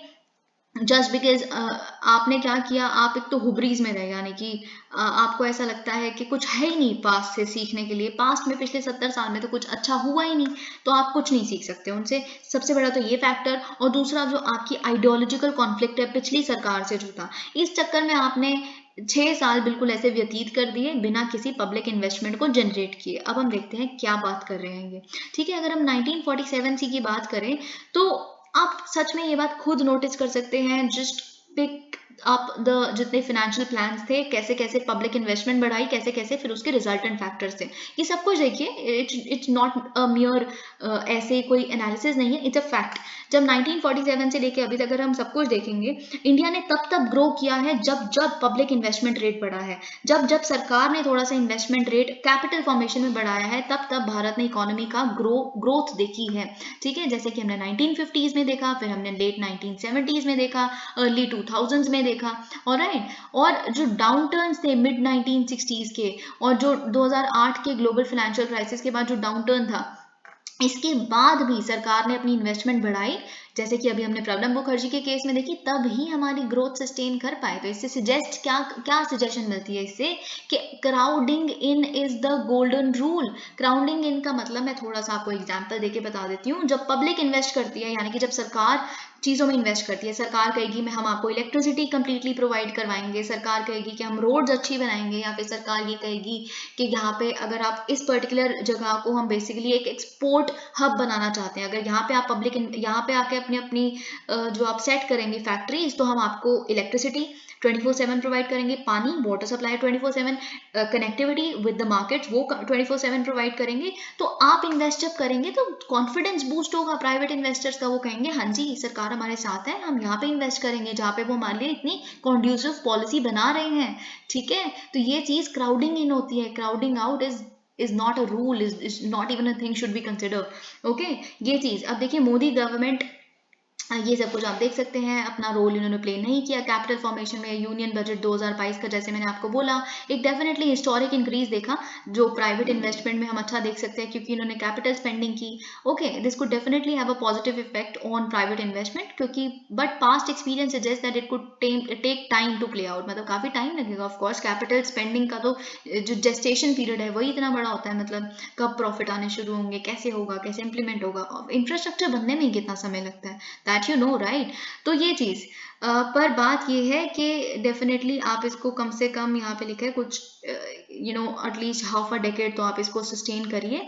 जस्ट बिकॉज आपने क्या किया, आप एक तो हुबरीज में रहे, यानी कि आपको ऐसा लगता है कि कुछ है ही नहीं पास्ट से सीखने के लिए, पास्ट में पिछले 70 साल में तो कुछ अच्छा हुआ ही नहीं, तो आप कुछ नहीं सीख सकते उनसे। सबसे बड़ा तो ये फैक्टर, और दूसरा जो आपकी आइडियोलॉजिकल कॉन्फ्लिक्ट है पिछली सरकार से जो था, इस चक्कर में आपने 6 साल बिल्कुल ऐसे व्यतीत कर दिए बिना किसी पब्लिक इन्वेस्टमेंट को जनरेट किए। अब हम देखते हैं क्या बात कर रहे हैं ये। ठीक है, अगर हम 1947 सी की बात करें तो आप सच में ये बात खुद नोटिस कर सकते हैं, जस्ट पिक आप द जितने फाइनेंशियल प्लान्स थे, कैसे कैसे पब्लिक इन्वेस्टमेंट बढ़ाई, कैसे कैसे फिर उसके रिजल्टेंट फैक्टर्स थे, ये सब कुछ देखिए। इट्स नॉट अ मियर ऐसे कोई एनालिसिस नहीं है, इट्स अ फैक्ट। जब 1947 से लेके अभी तक अगर हम सब कुछ देखेंगे, इंडिया ने तब तब ग्रो किया है जब जब पब्लिक इन्वेस्टमेंट रेट बढ़ा है, जब जब सरकार ने थोड़ा सा इन्वेस्टमेंट रेट कैपिटल फॉर्मेशन में बढ़ाया है, तब तब भारत ने इकोनॉमी का ग्रोथ देखी है। ठीक है, जैसे कि हमने 1950s में देखा, फिर हमने लेट 1970s में देखा, अर्ली 2000s में देखा, ऑलराइट। और जो डाउन टर्न्स थे मिड 1960s के, और जो 2008 के ग्लोबल फाइनेंशियल क्राइसिस के बाद जो डाउन टर्न था, इसके बाद भी सरकार ने अपनी इन्वेस्टमेंट बढ़ाई, जैसे कि अभी हमने प्रणब मुखर्जी के केस में देखी, तब ही हमारी ग्रोथ सस्टेन कर पाए। तो इससे सजेस्ट क्या क्या सजेशन मिलती है इससे, कि crowding in is the golden rule. Crowding in का मतलब मैं थोड़ा सा आपको एग्जांपल देके बता देती हूँ। जब पब्लिक इन्वेस्ट करती है, यानी कि जब सरकार चीज़ों में इन्वेस्ट करती है, सरकार कहेगी मैं हम आपको इलेक्ट्रिसिटी कंप्लीटली प्रोवाइड करवाएंगे, सरकार कहेगी कि हम रोड्स अच्छी बनाएंगे, या फिर सरकार ये कहेगी कि यहाँ पे अगर आप इस पर्टिकुलर जगह को हम बेसिकली एक एक्सपोर्ट हब बनाना चाहते हैं, अगर यहाँ पे आप पब्लिक यहाँ पे आके अपनी अपनी जो आप सेट करेंगे फैक्ट्रीज, तो हम आपको इलेक्ट्रिसिटी 24/7 प्रोवाइड करेंगे, पानी water supply 24/7, connectivity with the market वो 24/7 प्रोवाइड करेंगे। तो आप इन्वेस्ट जब करेंगे तो कॉन्फिडेंस बूस्ट होगा प्राइवेट इन्वेस्टर्स का, वो कहेंगे हाँ जी सरकार हमारे साथ है, हम यहाँ पे इन्वेस्ट करेंगे जहाँ पे वो हमारे लिए इतनी कॉन्ड्यूसिव पॉलिसी बना रहे हैं। ठीक है, तो ये चीज क्राउडिंग इन होती है, crowding out is not a rule, is not even a thing should be considered. Okay, ये चीज। अब देखिए मोदी गवर्नमेंट, ये सब कुछ आप देख सकते हैं, अपना रोल इन्होंने प्ले नहीं किया कैपिटल फॉर्मेशन में। यूनियन बजट 2022 का, जैसे मैंने आपको बोला, एक डेफिनेटली हिस्टोरिक इंक्रीज देखा, जो प्राइवेट इन्वेस्टमेंट में हम अच्छा देख सकते हैं क्योंकि इन्होंने कैपिटल स्पेंडिंग की। Okay, this could definitely have a positive effect on private investment, क्योंकि but past experience suggest that it could take time to play out, मतलब काफी टाइम लगेगा। ऑफकोर्स कैपिटल स्पेंडिंग का तो जो जेस्टेशन पीरियड है वही इतना बड़ा होता है, मतलब कब प्रॉफिट आने शुरू होंगे, कैसे होगा, कैसे इंप्लीमेंट होगा, इंफ्रास्ट्रक्चर बनने में ही कितना समय लगता है, दैट यू नो राइट। तो ये चीज पर बात ये है कि डेफिनेटली आप इसको कम से कम, यहाँ पे लिखा है कुछ एटलीस्ट हाफ अ डेकेड तो आप इसको सस्टेन करिए।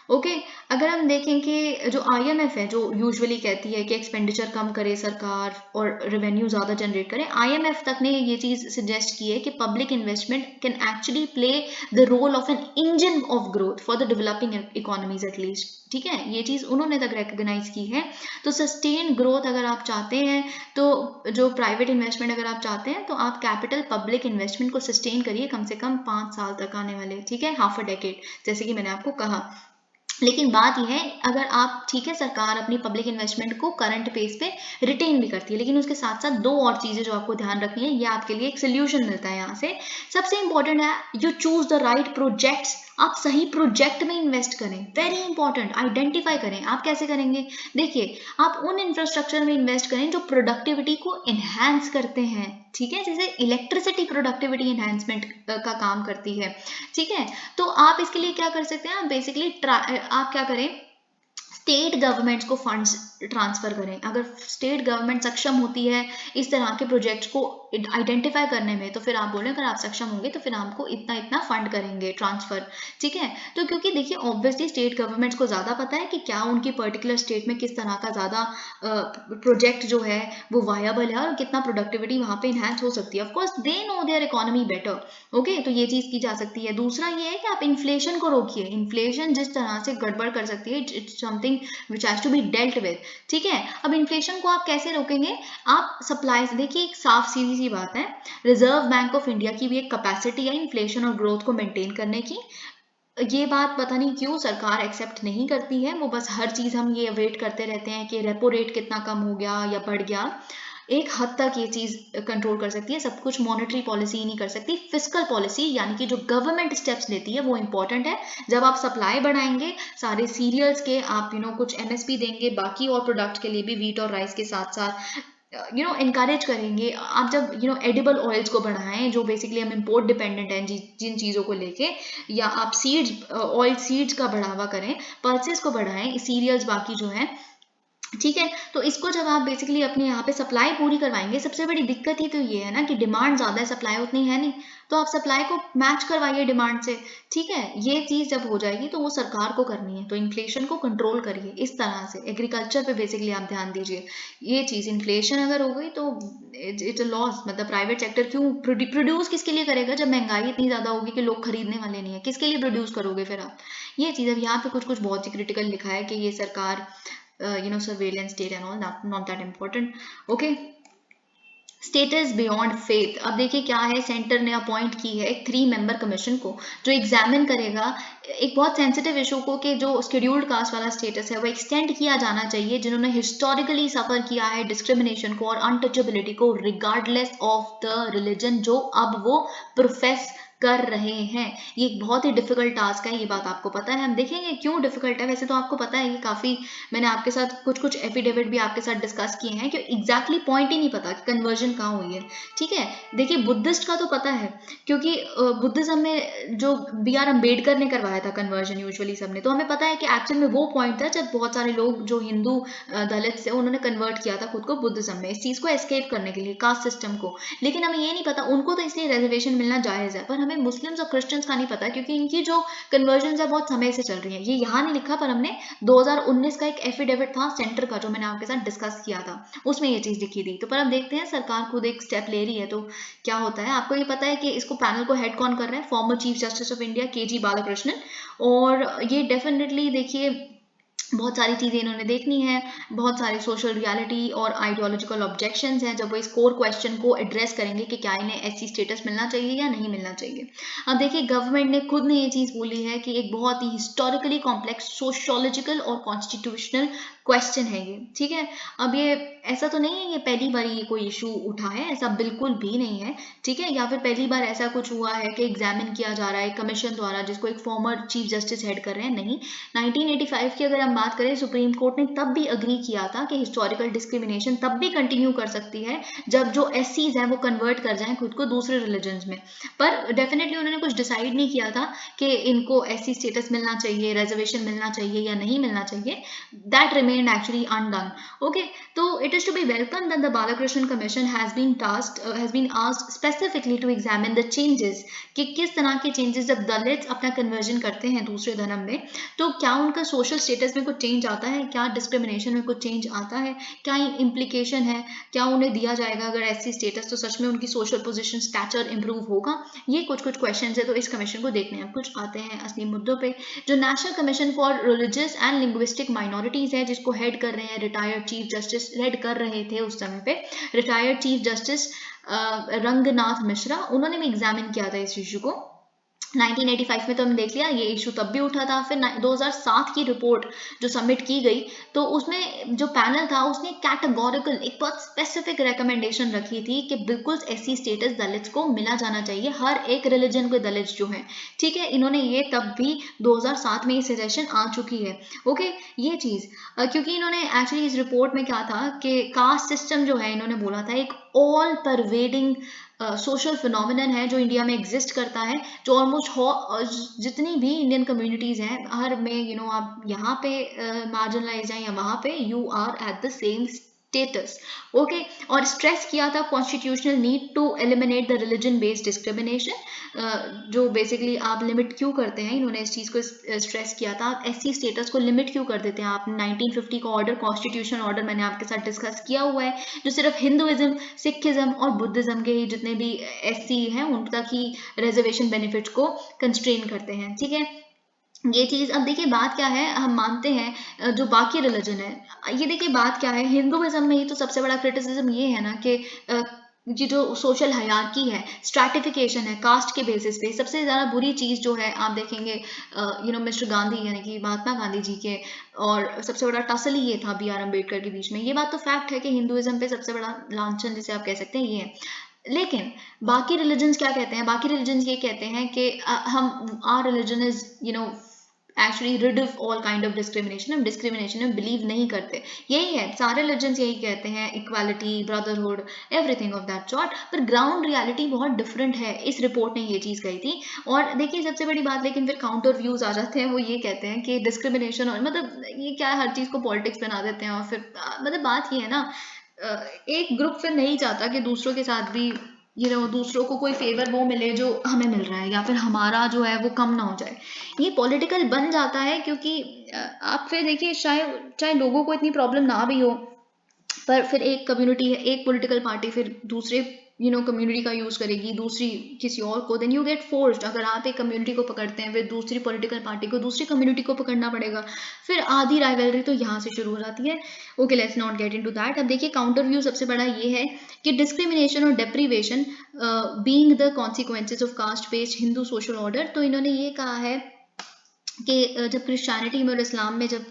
ओके, अगर हम देखें कि जो आईएमएफ है, जो यूजुअली कहती है कि एक्सपेंडिचर कम करे सरकार और रेवेन्यू ज़्यादा जनरेट करे, आईएमएफ तक ने ये चीज़ सजेस्ट की है कि public investment can actually play the role of an engine of growth for the developing economies at least. ठीक है, ये चीज़ उन्होंने तक रिकॉग्नाइज की है। तो सस्टेन ग्रोथ अगर आप चाहते हैं, तो जो प्राइवेट इन्वेस्टमेंट अगर आप चाहते हैं, तो आप कैपिटल पब्लिक इन्वेस्टमेंट को सस्टेन करिए कम से कम 5 साल तक आने वाले। ठीक है, हाफ अ डेकेड, जैसे कि मैंने आपको कहा। लेकिन बात यह है, अगर आप, ठीक है सरकार अपनी पब्लिक इन्वेस्टमेंट को करंट पेस पे रिटेन भी करती है, लेकिन उसके साथ साथ दो और चीजें जो आपको ध्यान रखनी है, ये आपके लिए एक सोल्यूशन मिलता है यहाँ से। सबसे इंपॉर्टेंट है you choose the right projects, आप सही प्रोजेक्ट में इन्वेस्ट करें, वेरी इंपॉर्टेंट। आइडेंटिफाई करें, आप कैसे करेंगे, देखिए आप उन इंफ्रास्ट्रक्चर में इन्वेस्ट करें जो प्रोडक्टिविटी को एनहांस करते हैं। ठीक है, जैसे इलेक्ट्रिसिटी प्रोडक्टिविटी एनहांसमेंट का काम करती है। ठीक है, तो आप इसके लिए क्या कर सकते हैं, आप बेसिकली आप क्या करें, स्टेट गवर्नमेंट्स को फंड्स ट्रांसफर करें। अगर स्टेट गवर्नमेंट सक्षम होती है इस तरह के प्रोजेक्ट्स को आइडेंटिफाई करने में, तो फिर आप बोले अगर आप सक्षम होंगे तो फिर आपको इतना इतना फंड करेंगे ट्रांसफर, ठीक है। तो क्योंकि देखिए ऑब्वियसली स्टेट गवर्नमेंट्स को ज़्यादा पता है कि क्या उनकी पर्टिकुलर स्टेट में किस तरह का ज़्यादा प्रोजेक्ट जो है वो वायबल है और कितना प्रोडक्टिविटी वहाँ पे इन्हांस हो सकती है। Of course they know there economy better, okay. तो ये चीज़ की जा सकती है। दूसरा ये है कि आप इन्फ्लेशन को रोकिए। इन्फ्लेशन जिस तरह से गड़बड़ कर सकती है, it's something which has to be dealt with, ठीक है। अब इन्फ्लेशन को आप कैसे रोकेंगे? आप सप्लाई से, देखिए एक साफ सीधी सी बात है, रिजर्व बैंक ऑफ इंडिया की भी एक कैपेसिटी है इन्फ्लेशन और ग्रोथ को मेंटेन करने की। ये बात पता नहीं क्यों सरकार एक्सेप्ट नहीं करती है, वो बस हर चीज़ हम ये वेट करते रहते हैं कि रेपो रेट कितना कम हो गया या बढ़ गया। एक हद तक ये चीज़ कंट्रोल कर सकती है, सब कुछ मॉनेटरी पॉलिसी ही नहीं कर सकती। फिस्कल पॉलिसी यानी कि जो गवर्नमेंट स्टेप्स लेती है वो इंपॉर्टेंट है। जब आप सप्लाई बढ़ाएंगे सारे सीरियल्स के, आप कुछ एमएसपी देंगे, बाकी और प्रोडक्ट के लिए भी वीट और राइस के साथ साथ इनकरेज करेंगे। आप जब एडिबल ऑयल्स को बढ़ाएं, जो बेसिकली हम इम्पोर्ट डिपेंडेंट हैं जिन चीज़ों को लेके, या आप सीड्स, ऑयल सीड्स का बढ़ावा करें, पल्सेस को बढ़ाएं, सीरियल्स बाकी जो हैं, ठीक है। तो इसको जब आप बेसिकली अपने यहाँ पे सप्लाई पूरी करवाएंगे, सबसे बड़ी दिक्कत ही तो ये है ना कि डिमांड ज़्यादा है, सप्लाई उतनी है नहीं, तो आप सप्लाई को मैच करवाइए डिमांड से, ठीक है। ये चीज़ जब हो जाएगी तो वो सरकार को करनी है। तो इन्फ्लेशन को कंट्रोल करिए इस तरह से, एग्रीकल्चर पे बेसिकली आप ध्यान दीजिए। ये चीज़, इन्फ्लेशन अगर हो गई तो इट्स अ लॉस। मतलब प्राइवेट सेक्टर क्यों प्रोड्यूस किसके लिए करेगा जब महंगाई इतनी ज़्यादा होगी कि लोग खरीदने वाले नहीं है? किसके लिए प्रोड्यूस करोगे फिर आप? ये चीज़, अब यहाँ पे कुछ कुछ बहुत ही क्रिटिकल लिखा है कि ये सरकार surveillance state and all, not that important, okay। Status beyond faith. अब देखिए क्या है, सेंटर ने अपॉइंट की है एक 3 मेंबर कमीशन को जो एग्जामिन करेगा एक बहुत सेंसिटिव इशू को, कि जो शेड्यूल्ड कास्ट वाला स्टेटस है वो एक्सटेंड किया जाना चाहिए जिन्होंने हिस्टोरिकली सफर किया है डिस्क्रिमिनेशन को और अनटचेबिलिटी को, रिगार्डलेस ऑफ द रिलीजन जो अब वो प्रोफेस कर रहे हैं। ये एक बहुत ही डिफिकल्ट टास्क है, ये बात आपको पता है। हम देखेंगे क्यों डिफिकल्ट है। वैसे तो आपको पता है कि काफ़ी, मैंने आपके साथ कुछ कुछ एफिडेविट भी आपके साथ डिस्कस किए हैं कि एग्जैक्टली पॉइंट ही नहीं पता कि कन्वर्जन कहाँ हुई है, ठीक है। देखिए बुद्धिस्ट का तो पता है, क्योंकि बुद्धिज्म में जो BR अम्बेडकर ने करवाया था कन्वर्जन यूजुअली सबने, तो हमें पता है कि एक्चुअल में वो पॉइंट था जब बहुत सारे लोग जो हिंदू दलित से, उन्होंने कन्वर्ट किया था खुद को बुद्धिज्म में, इस चीज़ को एस्केप करने के लिए, कास्ट सिस्टम को। लेकिन हमें ये नहीं पता, उनको तो इसलिए रिजर्वेशन मिलना जायज़ है, पर हमें मुस्लिम्स और क्रिश्चियंस का नहीं पता, क्योंकि इनकी जो कन्वर्जन है बहुत समय से चल रही है। ये यहाँ नहीं लिखा, पर हमने 2019 का एक एफिडेविट था सेंटर का जो मैंने आपके साथ डिस्कस किया था, उसमें ये चीज़ लिखी थी। तो पर अब देखते हैं सरकार खुद एक स्टेप ले रही है तो क्या होता है। आपको ये पता है कि इसको पैनल को हेड कौन कर रहा है? Former chief justice of India KG Balakrishnan. और ये डेफिनेटली देखिए बहुत सारी चीज़ें इन्होंने देखनी है, बहुत सारे सोशल रियलिटी और आइडियोलॉजिकल ऑब्जेक्शंस हैं जब वो इस कोर क्वेश्चन को एड्रेस करेंगे कि क्या इन्हें SC स्टेटस मिलना चाहिए या नहीं मिलना चाहिए। अब देखिए गवर्नमेंट ने खुद ने ये चीज़ बोली है कि एक बहुत ही हिस्टोरिकली कॉम्प्लेक्स सोशोलॉजिकल और कॉन्स्टिट्यूशनल क्वेश्चन है ये, ठीक है। अब ये ऐसा तो नहीं है ये पहली बार ये कोई इशू उठा है, ऐसा बिल्कुल भी नहीं है, ठीक है। या फिर पहली बार ऐसा कुछ हुआ है कि एग्जामिन किया जा रहा है कमीशन द्वारा जिसको एक फॉर्मर चीफ जस्टिस हेड कर रहे हैं, नहीं। 1985 की अगर हम बात करें, सुप्रीम कोर्ट ने तब भी अग्री किया था कि हिस्टोरिकल डिस्क्रिमिनेशन तब भी कंटिन्यू कर सकती है जब जो SCs हैं वो कन्वर्ट कर जाएं खुद को दूसरे रिलीजन्स में। पर डेफिनेटली उन्होंने कुछ डिसाइड नहीं किया था कि इनको SC स्टेटस मिलना चाहिए, रिजर्वेशन मिलना चाहिए या नहीं मिलना चाहिए। That remained actually undone, okay. तो it is to be welcomed that the Balakrishnan Commission has been asked specifically to examine the changes, कि किस तरह के चेंजेस जब दलित अपना कन्वर्जन करते हैं दूसरे धर्म में तो क्या उनका सोशल स्टेटस में कुछ चेंज आता है, क्या डिस्क्रिमिनेशन में कुछ चेंज आता है, क्या इम्प्लीकेशन है, क्या उन्हें दिया जाएगा अगर SC स्टेटस, तो सच में उनकी सोशल पोजीशन स्टैचर इंप्रूव होगा। ये कुछ कुछ क्वेश्चन है, तो इस कमीशन को देखने हैं। कुछ आते हैं असली मुद्दों पे। जो national commission for religious and linguistic minorities है जिसको हेड कर रहे हैं रिटायर्ड चीफ जस्टिस, हेड कर रहे थे उस समय पे retired chief justice Ranganath Mishra, उन्होंने भी एग्जामिन किया था इस इशू को। 1985 में तो हमने देख लिया ये इशू तब भी उठा था। फिर 2007 की रिपोर्ट जो सबमिट की गई तो उसमें जो पैनल था उसने कैटेगोरिकल एक बहुत स्पेसिफिक रिकमेंडेशन रखी थी कि बिल्कुल SC स्टेटस दलित को मिला जाना चाहिए, हर एक रिलीजन के दलित जो है, ठीक है। इन्होंने ये तब भी 2007 में ये सजेशन आ चुकी है, ओके। ये चीज़ क्योंकि इन्होंने एक्चुअली इस रिपोर्ट में क्या था कि कास्ट सिस्टम जो है, इन्होंने बोला था एक ऑल परवेडिंग सोशल फिनोमिनन है जो इंडिया में एग्जिस्ट करता है, जो ऑलमोस्ट जितनी भी इंडियन कम्युनिटीज़ हैं हर में आप यहाँ पे मार्जिनलाइज हैं या वहाँ पे, you are at the same status. Okay, और स्ट्रेस किया था constitutional need to eliminate the religion based discrimination. जो बेसिकली आप लिमिट क्यों करते हैं, इन्होंने इस चीज़ को स्ट्रेस किया था, आप एससी स्टेटस को लिमिट क्यों कर देते हैं। आप 1950 का ऑर्डर, कॉन्स्टिट्यूशनल ऑर्डर मैंने आपके साथ डिस्कस किया हुआ है, जो सिर्फ हिंदुइज्म, सिखिज्म और बुद्धिज्म के ही जितने भी एससी हैं उन तक ही रिजर्वेशन बेनिफिट्स को कंस्ट्रेन करते हैं। ठीक है, ये चीज़। अब देखिए बात क्या है, हम मानते हैं जो बाकी रिलीजन है, ये देखिए बात क्या है, हिंदुइज्म में ही तो सबसे बड़ा क्रिटिसिज्म ये है ना कि ये जो सोशल हायरार्की है, स्ट्रैटिफिकेशन है कास्ट के बेसिस पे, सबसे ज़्यादा बुरी चीज़ जो है आप देखेंगे मिस्टर गांधी यानी कि महात्मा गांधी जी के, और सबसे बड़ा टसल ही ये था बी आर अम्बेडकर के बीच में। ये बात तो फैक्ट है कि हिंदुइज्म पे सबसे बड़ा लांछन जिसे आप कह सकते हैं ये है। लेकिन बाकी रिलीजन्स क्या कहते हैं, बाकी रिलीजन्स ये कहते हैं कि हम are religion is actually rid of all kind of discrimination, हम डिस्क्रिमिनेशन में बिलीव नहीं करते। यही है, सारे रिलीजन्स यही कहते हैं, equality, brotherhood, everything of that sort. पर ग्राउंड रियलिटी बहुत डिफरेंट है, इस रिपोर्ट ने ये चीज़ कही थी। और देखिए सबसे बड़ी बात, लेकिन फिर काउंटर व्यूज आ जाते हैं, वो ये कहते हैं कि डिस्क्रिमिनेशन, और मतलब ये क्या हर चीज़ को पॉलिटिक्स बना देते हैं। और फिर मतलब बात ये है ना, एक ग्रुप फिर नहीं चाहता कि दूसरों के साथ भी दूसरों को कोई फेवर वो मिले जो हमें मिल रहा है, या फिर हमारा जो है वो कम ना हो जाए। ये पॉलिटिकल बन जाता है, क्योंकि आप फिर देखिए चाहे चाहे लोगों को इतनी प्रॉब्लम ना भी हो, पर फिर एक कम्युनिटी, एक पॉलिटिकल पार्टी फिर दूसरे कम्युनिटी का यूज करेगी, दूसरी किसी और को, देन यू गेट फोर्स्ड। अगर आप एक कम्युनिटी को पकड़ते हैं, फिर दूसरी पॉलिटिकल पार्टी को दूसरी कम्युनिटी को पकड़ना पड़ेगा, फिर आधी राइवलरी तो यहाँ से शुरू हो जाती है। Okay, let's not get into that. अब देखिए काउंटर व्यू सबसे बड़ा ये है कि डिस्क्रिमिनेशन और deprivation being the consequences of caste based Hindu social order. तो इन्होंने ये कहा है कि जब क्रिश्चियनिटी में और इस्लाम में जब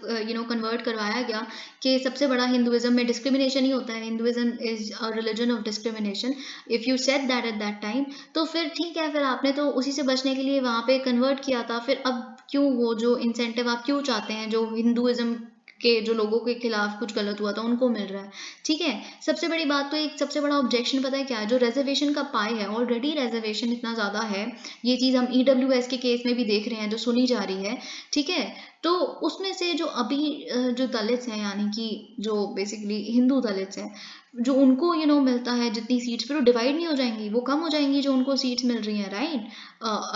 कन्वर्ट करवाया गया कि सबसे बड़ा हिंदुइज्म में डिस्क्रिमिनेशन ही होता है, Hinduism is a religion of discrimination, if you said that at that time, तो फिर ठीक है, फिर आपने तो उसी से बचने के लिए वहाँ पे कन्वर्ट किया था, फिर अब क्यों वो जो इंसेंटिव आप क्यों चाहते हैं जो हिंदुइज्म के जो लोगों के खिलाफ कुछ गलत हुआ था उनको मिल रहा है। ठीक है, सबसे बड़ी बात तो एक सबसे बड़ा ऑब्जेक्शन पता है क्या है, जो रिजर्वेशन का पाई है, ऑलरेडी रिजर्वेशन इतना ज़्यादा है, ये चीज़ हम ईडब्ल्यूएस के केस में भी देख रहे हैं जो सुनी जा रही है। ठीक है, तो उसमें से जो अभी जो दलित्स हैं, यानी कि जो बेसिकली हिंदू दलित्स हैं, जो उनको मिलता है जितनी सीट्स, फिर वो डिवाइड नहीं हो जाएंगी, वो कम हो जाएंगी जो उनको सीट्स मिल रही हैं, राइट।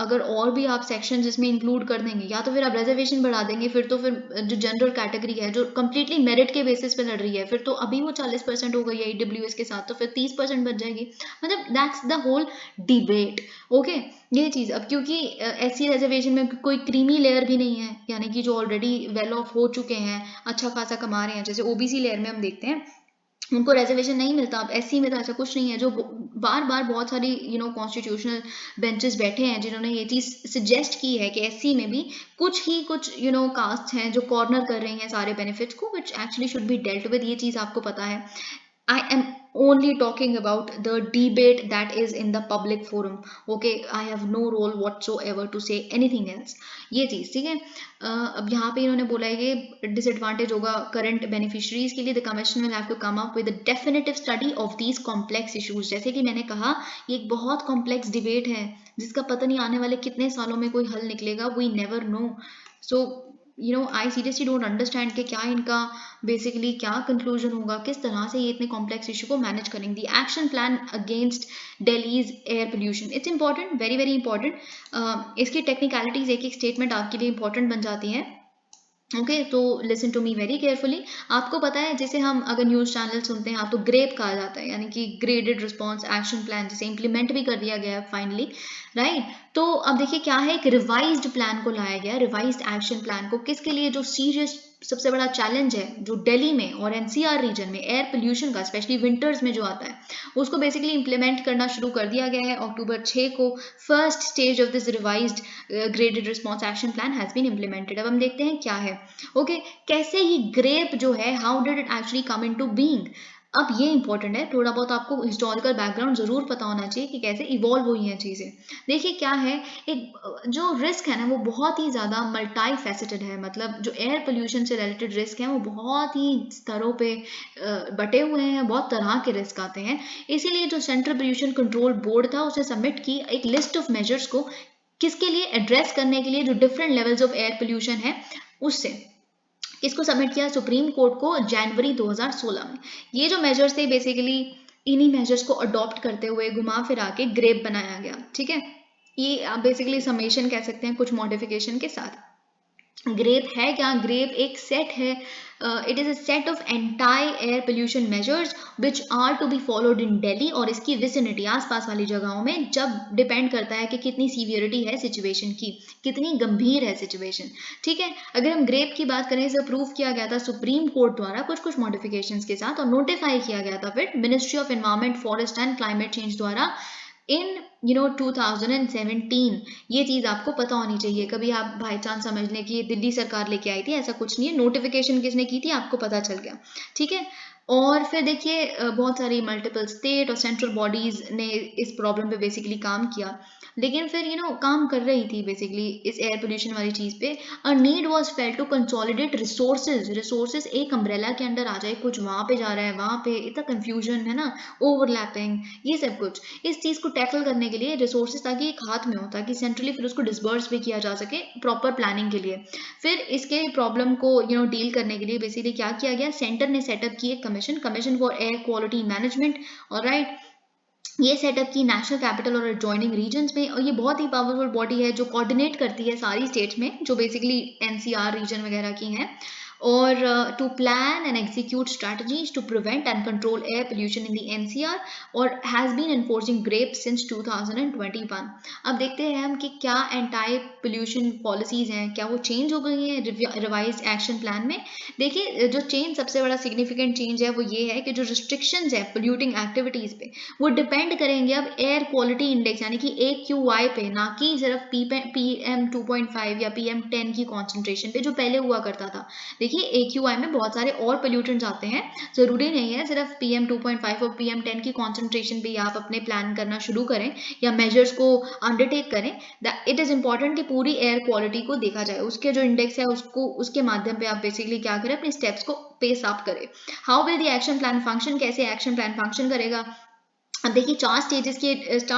अगर और भी आप सेक्शन इसमें इंक्लूड कर देंगे, या तो फिर आप रिजर्वेशन बढ़ा देंगे, फिर तो फिर जो जनरल कैटेगरी है जो कम्प्लीटली मेरिट के बेसिस पे लड़ रही है, फिर तो अभी वो 40% हो गई है ईडब्ल्यूएस के साथ, तो फिर 30% बच जाएगी। मतलब that's the whole debate. Okay, ये चीज़ अब क्योंकि एससी रिजर्वेशन में कोई क्रीमी लेयर भी नहीं है, यानी कि जो ऑलरेडी वेल ऑफ हो चुके हैं, अच्छा खासा कमा रहे हैं, जैसे ओबीसी लेयर में हम देखते हैं उनको रिजर्वेशन नहीं मिलता। अब एससी में तो ऐसा कुछ नहीं है, जो बार बार बहुत सारी कॉन्स्टिट्यूशनल बेंचेस बैठे हैं जिन्होंने ये चीज़ सजेस्ट की है कि एससी में भी कुछ कास्ट हैं जो कॉर्नर कर रही हैं सारे बेनिफिट्स को, which actually should be dealt with. ये चीज़ आपको पता है। I am only talking about the debate that is in the public forum. Okay, I have no role whatsoever to say anything else. ये चीज़ ठीक है। अब यहाँ पे इन्होंने बोला है कि डिसएडवांटेज होगा करंट बेनिफिशरीज के लिए, the commission will have to come up with a definitive study of these complex issues. जैसे कि मैंने कहा, ये एक बहुत कॉम्प्लेक्स डिबेट है जिसका पता नहीं आने वाले कितने सालों में कोई हल निकलेगा, we never know. So I seriously don't understand कि क्या इनका बेसिकली क्या कंक्लूजन होगा, किस तरह से ये इतने कॉम्प्लेक्स इशू को मैनेज करेंगे। दी action plan against Delhi's air pollution, it's important, very very important. इसकी टेक्निकलिटीज एक एक स्टेटमेंट आपके लिए इंपॉर्टेंट बन जाती हैं। ओके, तो listen to me very carefully. आपको पता है, जैसे हम अगर न्यूज़ चैनल सुनते हैं, आपको ग्रेप कहा जाता है, यानी कि ग्रेडेड रिस्पॉन्स एक्शन प्लान, जिसे इम्प्लीमेंट भी कर दिया गया है फाइनली, राइट। तो अब देखिए क्या है, एक रिवाइज्ड प्लान को लाया गया, रिवाइज्ड एक्शन प्लान को, किसके लिए, जो सीरियस सबसे बड़ा चैलेंज है जो दिल्ली में और एनसीआर रीजन में एयर पोल्यूशन का, स्पेशली विंटर्स में जो आता है, उसको बेसिकली इंप्लीमेंट करना शुरू कर दिया गया है। अक्टूबर 6 को first stage of this revised graded response action plan has been implemented. अब हम देखते हैं क्या है। ओके, कैसे ये ग्रेप जो है, how did it actually come into being. अब ये इंपॉर्टेंट है, थोड़ा बहुत आपको हिस्टोरिकल बैकग्राउंड जरूर पता होना चाहिए कि कैसे इवॉल्व हुई हैं चीज़ें। देखिए क्या है, एक जो रिस्क है ना वो बहुत ही ज़्यादा मल्टी फैसेटेड है, मतलब जो एयर पोल्यूशन से रिलेटेड रिस्क है वो बहुत ही स्तरों पे बटे हुए हैं, बहुत तरह के रिस्क आते हैं। इसीलिए जो सेंट्रल पोल्यूशन कंट्रोल बोर्ड था उसने सबमिट की एक लिस्ट ऑफ मेजर्स को, किसके लिए, एड्रेस करने के लिए जो different levels of air pollution है उससे। इसको सबमिट किया सुप्रीम कोर्ट को जनवरी 2016 में। ये जो मेजर्स थे बेसिकली इन्हीं मेजर्स को अडॉप्ट करते हुए घुमा फिरा के ग्रेप बनाया गया, ठीक है। ये आप बेसिकली समेशन कह सकते हैं कुछ मॉडिफिकेशन के साथ। ग्रेप है क्या, ग्रेप एक सेट है, it is a set of anti air pollution measures which are to be followed in Delhi और इसकी विसिनिटी आसपास वाली जगहों में, जब डिपेंड करता है कि कितनी सीवियरिटी है सिचुएशन की, कितनी गंभीर है सिचुएशन, ठीक है। अगर हम ग्रेप की बात करें, इसे अप्रूव किया गया था सुप्रीम कोर्ट द्वारा कुछ कुछ मॉडिफिकेशंस के साथ और नोटिफाई किया गया था फिर ministry of environment forest and climate change द्वारा इन 2017। ये चीज़ आपको पता होनी चाहिए, कभी आप बाई चांस समझ लें कि ये दिल्ली सरकार लेके आई थी, ऐसा कुछ नहीं है। नोटिफिकेशन किसने की थी आपको पता चल गया, ठीक है। और फिर देखिए बहुत सारी मल्टीपल स्टेट और सेंट्रल बॉडीज ने इस प्रॉब्लम पे बेसिकली काम किया, लेकिन फिर काम कर रही थी बेसिकली इस एयर पोल्यूशन वाली चीज़ पे। A need was felt to consolidate resources एक अम्ब्रेला के अंडर आ जाए, कुछ वहाँ पे जा रहा है वहाँ पे, इतना कंफ्यूजन है ना, ओवरलैपिंग, ये सब कुछ। इस चीज़ को टैकल करने के लिए रिसोर्सेज ताकि एक हाथ में हो, ताकि सेंट्रली फिर उसको डिसबर्स भी किया जा सके प्रॉपर प्लानिंग के लिए। फिर इसके प्रॉब्लम को डील करने के लिए बेसिकली क्या किया गया, सेंटर ने सेटअप की एक commission for air quality management, alright. ये सेटअप की नेशनल कैपिटल और एडजॉइनिंग रीजन्स में, और ये बहुत ही पावरफुल बॉडी है जो कोऑर्डिनेट करती है सारी स्टेट्स में जो बेसिकली एनसीआर रीजन वगैरह की हैं, और to plan and execute strategies to prevent and control air pollution in the NCR, और has been enforcing GRAP since 2021। अब देखते हैं हम कि क्या एंटाई पोल्यूशन पॉलिसीज हैं, क्या वो चेंज हो गई हैं रिवाइज एक्शन प्लान में। देखिए जो चेंज, सबसे बड़ा सिग्निफिकेंट चेंज है वो ये है कि जो रिस्ट्रिक्शंस है पोल्यूटिंग एक्टिविटीज़ पे, वो डिपेंड करेंगे अब एयर क्वालिटी इंडेक्स यानी कि AQI पे, ना कि सिर्फ PM2.5 या PM10 की कॉन्सेंट्रेशन पे जो पहले हुआ करता था। देखिए AQI में बहुत सारे और पोल्यूटेंट्स आते हैं, ज़रूरी नहीं है सिर्फ PM2.5 और PM10 की कॉन्सेंट्रेशन पे आप अपने प्लान करना शुरू करें या मेजर्स को अंडरटेक करें। इट इज़ इंपॉर्टेंट कि पूरी एयर क्वालिटी को देखा जाए, उसके जो इंडेक्स है उसको, उसके माध्यम पे आप बेसिकली क्या करें, अपने स्टेप्स को पेस अप करें। How will the action plan function, कैसे एक्शन प्लान फंक्शन करेगा। अब देखिए चार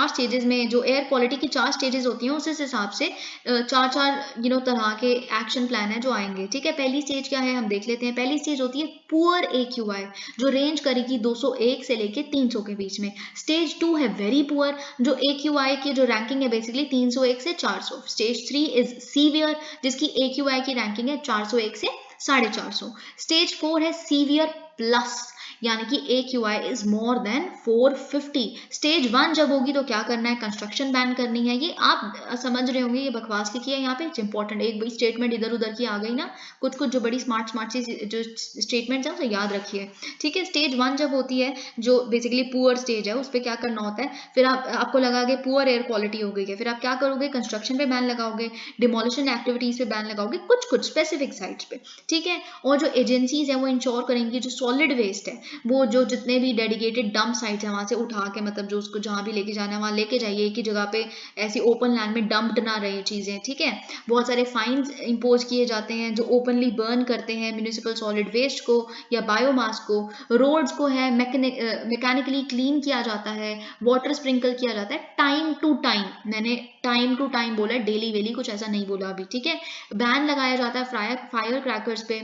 स्टेजेस में जो एयर क्वालिटी की चार स्टेजेस होती हैं, उस हिसाब से चार चार तरह के एक्शन प्लान है जो आएंगे, ठीक है। पहली स्टेज क्या है हम देख लेते हैं। पहली स्टेज होती है पुअर AQI, जो रेंज करेगी 201 से लेके 300 के बीच में। स्टेज 2 है वेरी पुअर, जो AQI की जो रैंकिंग है बेसिकली 301 से 400। स्टेज 3 इज सीवियर, जिसकी AQI की रैंकिंग है 401 से 450। स्टेज 4 है सीवियर प्लस, यानी कि AQI is more than 450। Stage 1 जब होगी तो क्या करना है, कंस्ट्रक्शन बैन करनी है। ये आप समझ रहे होंगे, ये बकवास लिखी है यहाँ पे, इंपॉर्टेंट एक भाई स्टेटमेंट इधर उधर की आ गई ना, कुछ कुछ जो बड़ी स्मार्ट सी जो स्टेटमेंट्स है उसे याद रखिए, ठीक है। स्टेज 1 जब होती है जो बेसिकली पुअर स्टेज है, उस पर क्या करना होता है, फिर आपको लगा कि पुअर एयर क्वालिटी हो गई है, फिर आप क्या करोगे, कंस्ट्रक्शन पे बैन लगाओगे, डिमोलिशन एक्टिविटीज पे बैन लगाओगे, कुछ कुछ स्पेसिफिक साइट्स पे, ठीक है। और जो एजेंसीज है वो इंश्योर करेंगी जो सॉलिड वेस्ट है वो जो जितने भी डेडिकेटेड डंप साइट्स हैं वहाँ से उठा के, मतलब जो उसको जहाँ भी लेके जाना है वहाँ लेके जाइए, एक ही जगह पे ऐसी ओपन लैंड में डंप्ड ना रहे चीज़ें, ठीक है। बहुत सारे फाइन्स इम्पोज किए जाते हैं जो ओपनली बर्न करते हैं म्यूनिसिपल सॉलिड वेस्ट को या बायोमास को। रोड्स को है मैकेनिकली क्लीन किया जाता है, वाटर स्प्रिंकल किया जाता है टाइम टू टाइम। मैंने टाइम टू टाइम बोला, डेली वेली कुछ ऐसा नहीं बोला अभी, ठीक है। बैन लगाया जाता है फायर क्रैकर्स पे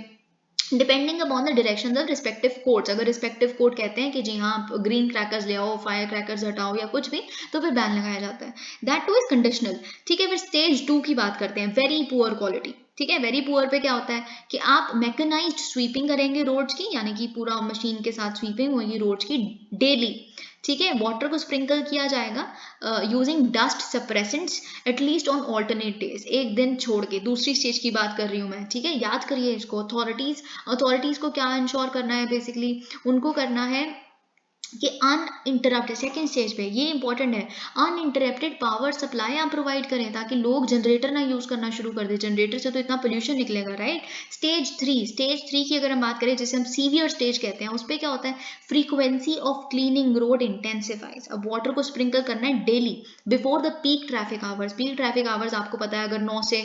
depending upon the direction of respective courts. अगर रिस्पेक्टिव कोर्ट कहते हैं कि जी हाँ ग्रीन क्रैकर्स ले आओ, फायर क्रैकर्स हटाओ या कुछ भी, तो फिर बैन लगाया जाता है। दैट टू इज कंडीशनल, ठीक है। फिर स्टेज 2 की बात करते हैं, वेरी पुअर क्वालिटी, ठीक है। वेरी पुअर पे क्या होता है कि आप मैकेनाइज्ड स्वीपिंग करेंगे रोड्स की, यानी कि पूरा मशीन के साथ स्वीपिंग होगी रोड्स की डेली, ठीक है। वाटर को स्प्रिंकल किया जाएगा using dust suppressants at least on alternate days, एक दिन छोड़ के। दूसरी स्टेज की बात कर रही हूँ मैं, ठीक है, याद करिए इसको। अथॉरिटीज को क्या इंश्योर करना है, बेसिकली उनको करना है कि अनइंटरप्टेड, सेकंड स्टेज पे ये इंपॉर्टेंट है, अनइंटरप्टेड पावर सप्लाई आप प्रोवाइड करें ताकि लोग जनरेटर ना यूज करना शुरू कर दे, जनरेटर से तो इतना पोल्यूशन निकलेगा, राइट। स्टेज थ्री की अगर हम बात करें, जिसे हम सीवियर स्टेज कहते हैं, उस पर क्या होता है, frequency of cleaning road intensifies. अब वाटर को स्प्रिंकल करना है daily before the peak traffic hours. Peak traffic hours आपको पता है, अगर 9 से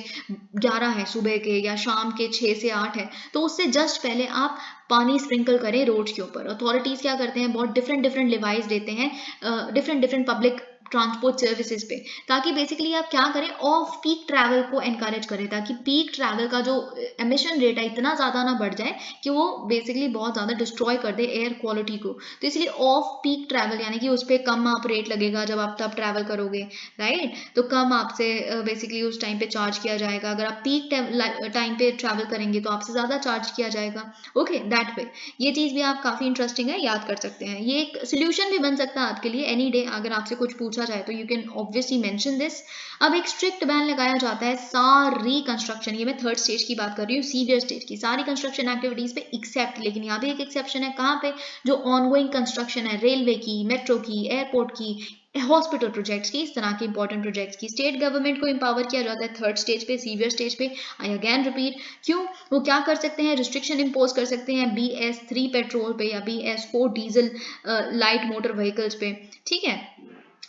11 है सुबह के, या शाम के 6 से 8 है, तो उससे जस्ट पहले आप पानी स्प्रिंकल करें रोड्स के ऊपर। अथॉरिटीज क्या करते हैं, बहुत डिफरेंट डिफरेंट डिवाइस देते हैं different different public transport services पे, ताकि बेसिकली आप क्या करें, ऑफ पीक ट्रैवल को एनकरेज करें, ताकि पीक ट्रैवल का जो एमिशन रेट है इतना ज़्यादा ना बढ़ जाए कि वो बेसिकली बहुत ज़्यादा डिस्ट्रॉय कर दे एयर क्वालिटी को। तो इसलिए ऑफ पीक ट्रैवल यानी कि उस पर कम आप रेट लगेगा जब आप तब ट्रैवल करोगे, राइट। तो कम आपसे बेसिकली उस टाइम पे चार्ज किया जाएगा। अगर आप पीक टाइम पे ट्रैवल करेंगे तो आपसे ज़्यादा चार्ज किया जाएगा। ओके, दैट वे ये चीज़ भी आप काफ़ी इंटरेस्टिंग है, याद कर सकते हैं। ये एक सोल्यूशन भी बन सकता है आपके लिए एनी डे, अगर आपसे कुछ पूछा जाए तो you can obviously mention this. अब एक स्ट्रिक्ट बैन लगाया जाता है सारी कंस्ट्रक्शन, ये मैं थर्ड स्टेज की बात कर रही हूँ, सीवियर स्टेज की, सारी कंस्ट्रक्शन एक्टिविटीज पे एक्सेप्ट, लेकिन यहाँ भी एक एक्सेप्शन है, कहाँ पे, जो ऑनगोइंग कंस्ट्रक्शन है, रेलवे की, मेट्रो की, एयरपोर्ट की, हॉस्पिटल प्रोजेक्ट्स की, इस तरह के इंपॉर्टेंट प्रोजेक्ट्स की स्टेट गवर्नमेंट को एम्पावर किया जाता है थर्ड स्टेज पे, सीवियर स्टेज पे। आई अगेन रिपीट, क्यों, वो क्या कर सकते हैं, रिस्ट्रिक्शन इम्पोज कर सकते हैं BS3 पेट्रोल पे या BS4 diesel light motor vehicles पे, ठीक है।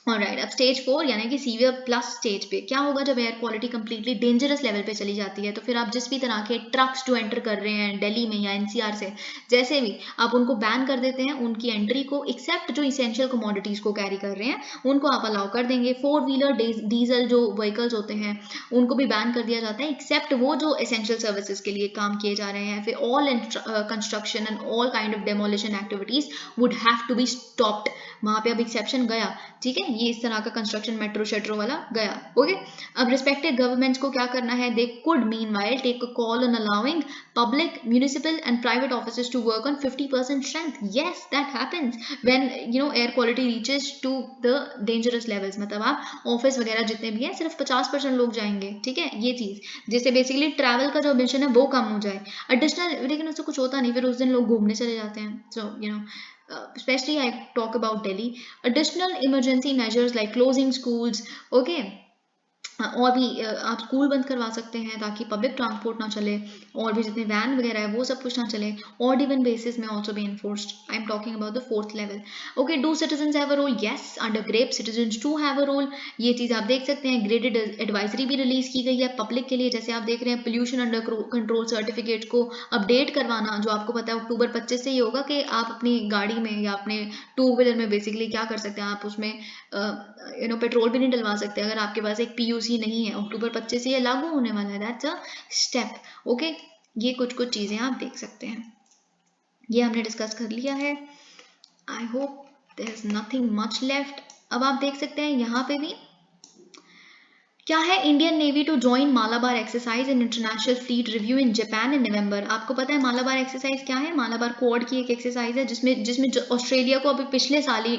ऑलराइट, अब स्टेज 4 यानी कि सीवियर प्लस स्टेज पे क्या होगा, जब air quality completely dangerous level पे चली जाती है, तो फिर आप जिस भी तरह के ट्रक्स जो एंटर कर रहे हैं दिल्ली में या NCR से, जैसे भी आप उनको बैन कर देते हैं उनकी एंट्री को, एक्सेप्ट जो इसेंशियल कमोडिटीज को कैरी कर रहे हैं उनको आप अलाउ कर देंगे। 4 व्हीलर डीजल जो व्हीकल्स होते हैं उनको भी बैन कर दिया जाता है, एक्सेप्ट वो जो एसेंशियल सर्विसेज के लिए काम किए जा रहे हैं। फिर all construction and all kind of demolition activities would have to be stopped, वहां पे अब एक्सेप्शन गया, ठीक है। ये इस तरह का कंस्ट्रक्शन मेट्रो शेट्रो वाला गया, ओके। अब रिस्पेक्टेड गवर्नमेंट्स को क्या करना है, they could meanwhile take a call on allowing public, municipal and private offices to work on 50% strength. Yes, that happens when air quality reaches to the dangerous levels. मतलब आप office वगैरह जितने भी हैं सिर्फ 50% लोग जाएंगे, ठीक है। ये चीज़ जिससे बेसिकली ट्रैवल का जो मिशन है वो कम हो जाए एडिशनल, लेकिन उससे कुछ होता नहीं, फिर उस दिन लोग घूमने चले जाते हैं। सो especially I talk about Delhi, additional emergency measures like closing schools, okay, और भी आप स्कूल बंद करवा सकते हैं ताकि पब्लिक ट्रांसपोर्ट ना चले, और भी जितने वैन वगैरह है वो सब कुछ ना चले। ऑड इवन बेसिस में also be enforced. I am talking about the fourth level. Okay, do citizen have a role, yes, under GRAP citizen to have a role. ये चीज़ आप देख सकते हैं, ग्रेडेड एडवाइजरी भी रिलीज की गई है पब्लिक के लिए, जैसे आप देख रहे हैं पोल्यूशन अंडर कंट्रोल सर्टिफिकेट को अपडेट करवाना, जो आपको पता है अक्टूबर 25 से ये होगा कि आप अपनी गाड़ी में या अपने 2 व्हीलर में बेसिकली क्या कर सकते हैं, आप उसमें पेट्रोल भी नहीं डलवा सकते अगर आपके पास एक PUC नहीं है। अक्टूबर 25 से ये लागू होने वाला है, दैट्स अ स्टेप, ओके। ये कुछ कुछ चीज़ें आप देख सकते हैं, ये हमने डिस्कस कर लिया है। I hope there is nothing much left. अब आप देख सकते हैं यहाँ पे भी क्या है, Indian navy to join Malabar exercise in international fleet review in Japan in November. आपको पता है मालाबार एक्सरसाइज क्या है, मालाबार क्वाड की एक एक्सरसाइज है जिसमें जिसमें ऑस्ट्रेलिया को अभी पिछले साल ही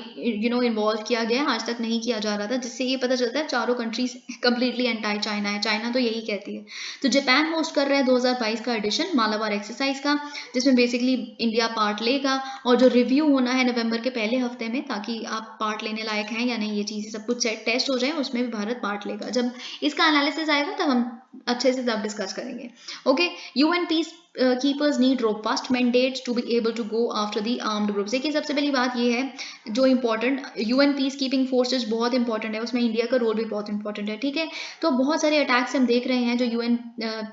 इन्वॉल्व किया गया है, आज तक नहीं किया जा रहा था, जिससे ये पता चलता है चारों कंट्रीज कंप्लीटली एंटी चाइना है, चाइना तो यही कहती है। तो जापान होस्ट कर रहा है 2022 का एडिशन मालाबार एक्सरसाइज का, जिसमें बेसिकली इंडिया पार्ट लेगा, और जो रिव्यू होना है नवंबर के पहले हफ्ते में, ताकि आप पार्ट लेने लायक हैं या नहीं ये चीज़ सब कुछ टेस्ट हो जाए, उसमें भी भारत पार्ट लेगा। जब इसका एनालिसिस आएगा तब हम अच्छे से तब डिस्कस करेंगे, okay. UN peace keepers need robust mandates to be able to go after the armed groups. देखिए सबसे पहली बात ये है जो important, UN peace keeping forces बहुत इंपॉर्टेंट है, उसमें इंडिया का रोल भी बहुत इंपॉर्टेंट है, ठीक है। तो बहुत सारे अटैक्स हम देख रहे हैं जो UN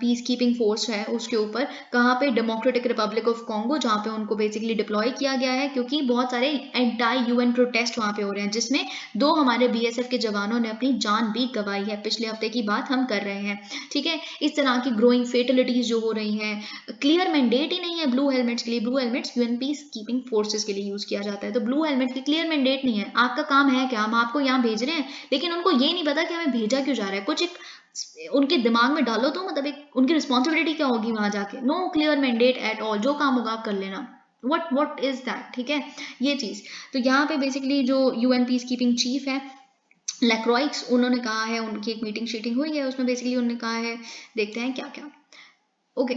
पीस कीपिंग फोर्स है उसके ऊपर, कहाँ पे, डेमोक्रेटिक रिपब्लिक ऑफ कॉन्गो, जहाँ पे उनको बेसिकली डिप्लॉय किया गया है, क्योंकि बहुत सारे एंटी UN प्रोटेस्ट वहाँ पे हो रहे हैं, जिसमें 2 हमारे BSF के जवानों ने अपनी जान भी गंवाई है, पिछले हफ्ते की बात हम कर रहे हैं, ठीक है। इस तरह की ग्रोइंग फेटलिटीज जो हो रही हैं, क्लियर मैंडेट ही नहीं है ब्लू हेलमेट्स के लिए। Blue helmets UN peace keeping forces के लिए यूज किया जाता है, तो ब्लू हेलमेट की क्लियर मैंडेट नहीं है। आपका काम है क्या, हम आपको यहाँ भेज रहे हैं, लेकिन उनको ये नहीं पता कि हमें भेजा क्यों जा रहा है, कुछ एक उनके दिमाग में डालो तो, मतलब एक उनकी रिस्पॉन्सिबिलिटी क्या होगी वहां जाके, no clear mandate at all, जो काम होगा आप कर लेना, what is that, ठीक है, ये चीज। तो यहाँ पे बेसिकली जो UN पीस कीपिंग चीफ है लैक्रॉइक्स, उन्होंने कहा है, उनकी एक मीटिंग शीटिंग हुई है, उसमें बेसिकली उन्होंने कहा है, देखते हैं क्या क्या, ओके।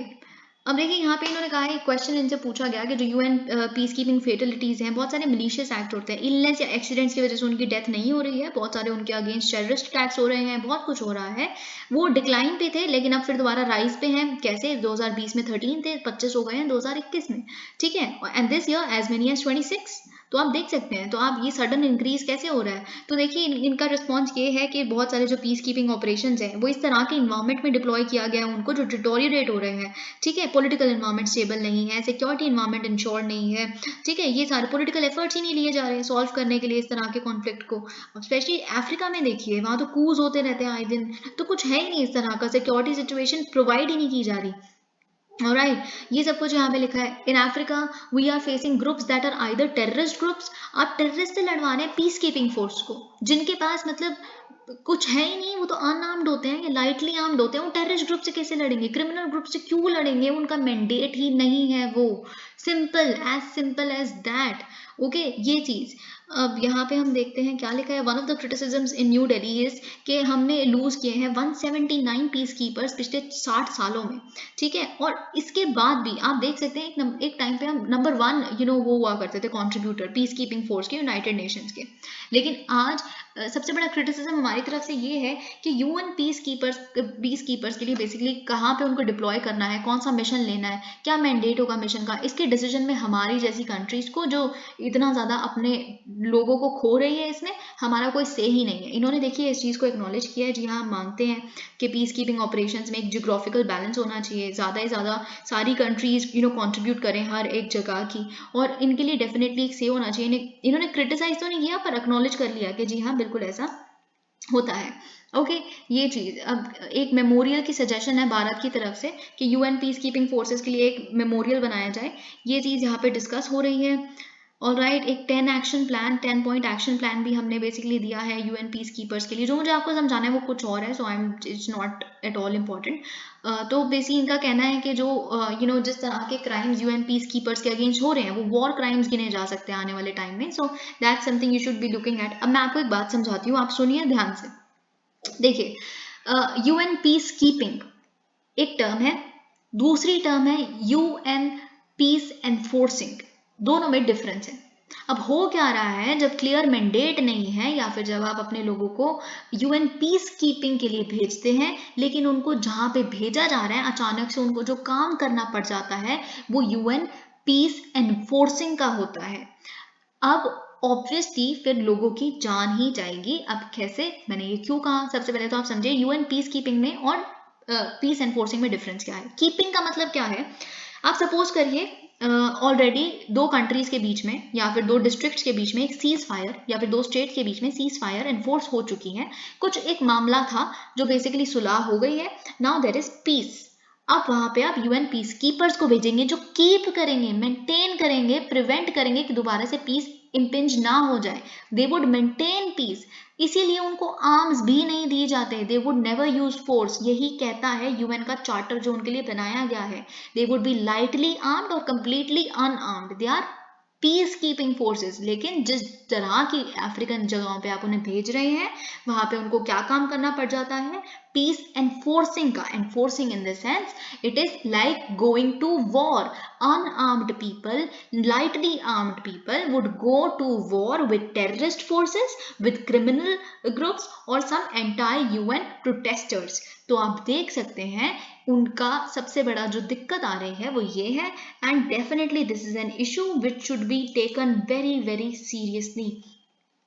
अब देखिए यहाँ पे इन्होंने कहा है, क्वेश्चन इनसे पूछा गया कि जो यूएन पीस कीपिंग फेटलिटीज हैं, बहुत सारे मिलीशियस एक्ट होते हैं, इलनेस या एक्सीडेंट्स की वजह से उनकी डेथ नहीं हो रही है, बहुत सारे उनके अगेंस्ट टेररिस्ट अटैक्स हो रहे हैं, बहुत कुछ हो रहा है, वो डिक्लाइन पे थे लेकिन अब फिर दोबारा राइज पे हैं। कैसे? 2020 में 13 थे, 25 हो गए हैं 2021 में, ठीक है, and this year as many as 26। तो आप देख सकते हैं, तो आप ये सडन इंक्रीज कैसे हो रहा है। तो देखिए इनका रिस्पॉन्स ये है कि बहुत सारे जो पीस कीपिंग ऑपरेशन हैं वो इस तरह के इन्वायरमेंट में डिप्लॉय किया गया है उनको जो डिटोरिएट हो रहे हैं, ठीक है, पॉलिटिकल इन्वायरमेंट स्टेबल नहीं है, सिक्योरिटी इन्वायरमेंट इंश्योर नहीं है, ठीक है, ये सारे पॉलिटिकल एफर्ट्स ही नहीं लिए जा रहे हैं सॉल्व करने के लिए इस तरह के कॉन्फ्लिक्ट को। स्पेशली अफ्रीका में देखिए, वहाँ तो कूज होते रहते हैं आए दिन, तो कुछ है ही नहीं इस तरह का, सिक्योरिटी सिचुएशन प्रोवाइड ही नहीं की जा रही। ऑलराइट, ये सब कुछ यहाँ पे लिखा है। In Africa we are facing groups that are either terrorist groups, आप टेररिस्ट से लड़वा रहे हैं पीस कीपिंग फोर्स को, जिनके पास मतलब कुछ है ही नहीं, वो तो अनआर्म्ड होते हैं या लाइटली आर्म्ड होते हैं, वो टेररिस्ट ग्रुप से कैसे लड़ेंगे, क्रिमिनल ग्रुप से क्यों लड़ेंगे, उनका मैंडेट ही नहीं है वो, सिंपल एज दैट। ओके, ये चीज। अब यहाँ पे हम देखते हैं क्या लिखा है। One of the criticisms in new Delhi is कि हमने लूज किए हैं 179 पीस कीपर्स पिछले 60 सालों में, ठीक है, और इसके बाद भी आप देख सकते हैं एक टाइम पे हम नंबर 1 वो हुआ करते थे कंट्रीब्यूटर पीस कीपिंग फोर्स के यूनाइटेड नेशंस के, लेकिन आज सबसे बड़ा क्रिटिसिज्म हमारी तरफ से ये है कि यूएन पीस कीपर्स के लिए बेसिकली कहाँ पे उनको डिप्लॉय करना है, कौन सा मिशन लेना है, क्या मैंडेट होगा मिशन का, इसके डिसीजन में हमारी जैसी कंट्रीज को जो इतना ज़्यादा अपने लोगों को खो रही है, इसमें हमारा कोई से ही नहीं है। इन्होंने देखिए इस चीज़ को एक्नॉलेज किया है, जी हाँ, हम मानते हैं कि पीस कीपिंग ऑपरेशंस में एक जियोग्राफिकल बैलेंस होना चाहिए, ज़्यादा से ज़्यादा सारी कंट्रीज कंट्रीब्यूट करें हर एक जगह की, और इनके लिए डेफिनेटली एक से होना चाहिए। इन्होंने क्रिटिसाइज तो नहीं किया पर एक्नॉलेज कर लिया कि जी हाँ बिल्कुल ऐसा होता है। ओके, ये चीज। अब एक मेमोरियल की सजेशन है भारत की तरफ से कि यूएन पीस कीपिंग फोर्सेस के लिए एक मेमोरियल बनाया जाए, ये चीज यहाँ पे डिस्कस हो रही है। ऑलराइट, एक 10 पॉइंट एक्शन प्लान भी हमने बेसिकली दिया है यूएन पीस कीपर्स के लिए। जो मुझे आपको समझाना है वो कुछ और है, so I am it's not at all important. तो बेसिकली इनका कहना है कि जो जिस तरह के क्राइम्स यूएन पीस कीपर्स के अगेंस्ट हो रहे हैं वो वॉर क्राइम्स गिने जा सकते हैं आने वाले टाइम में, so that's something you should be looking at. अब मैं आपको एक बात समझाती हूँ, आप सुनिए ध्यान से। देखिए, यूएन पीस कीपिंग एक टर्म है, दूसरी टर्म है यूएन पीस एनफोर्सिंग, दोनों में डिफरेंस है। अब हो क्या रहा है, जब क्लियर मैंडेट नहीं है या फिर जब आप अपने लोगों को यूएन पीस कीपिंग के लिए भेजते हैं लेकिन उनको जहां पे भेजा जा रहा है अचानक से उनको जो काम करना पड़ जाता है वो यूएन पीस एनफोर्सिंग का होता है। अब ऑब्वियसली फिर लोगों की जान ही जाएगी। अब कैसे, मैंने ये क्यों कहा, सबसे पहले तो आप समझे यूएन पीस कीपिंग में और पीस एनफोर्सिंग में डिफरेंस क्या है। कीपिंग का मतलब क्या है, आप सपोज करिए ऑलरेडी दो कंट्रीज के बीच में या फिर दो डिस्ट्रिक्ट्स के बीच में एक सीज फायर या फिर दो स्टेट के बीच में सीज फायर एनफोर्स हो चुकी है, कुछ एक मामला था जो बेसिकली सुलह हो गई है, नाउ देयर इज पीस। अब वहां पे आप यूएन पीस कीपर्स को भेजेंगे जो कीप करेंगे, मेंटेन करेंगे, प्रिवेंट करेंगे कि दोबारा से पीस इम्पिंज ना हो जाए, दे वुड मेंटेन पीस। इसीलिए उनको आर्म्स भी नहीं दिए जाते, they would never use force, यही कहता है यूएन का चार्टर जो उनके लिए बनाया गया है। They would be lightly armed और completely unarmed, they are peace keeping forces. लेकिन जिस तरह की अफ्रीकन जगहों पे आप उन्हें भेज रहे हैं वहां पे उनको क्या काम करना पड़ जाता है, पीस एनफोर्सिंग का। Enforcing in the sense it is like going to war, unarmed people, lightly armed people would go to war with terrorist forces, with criminal groups or some anti-UN protesters। तो आप देख सकते हैं उनका सबसे बड़ा जो दिक्कत आ रही है वो ये है, and definitely this is an issue which should be taken very very seriously.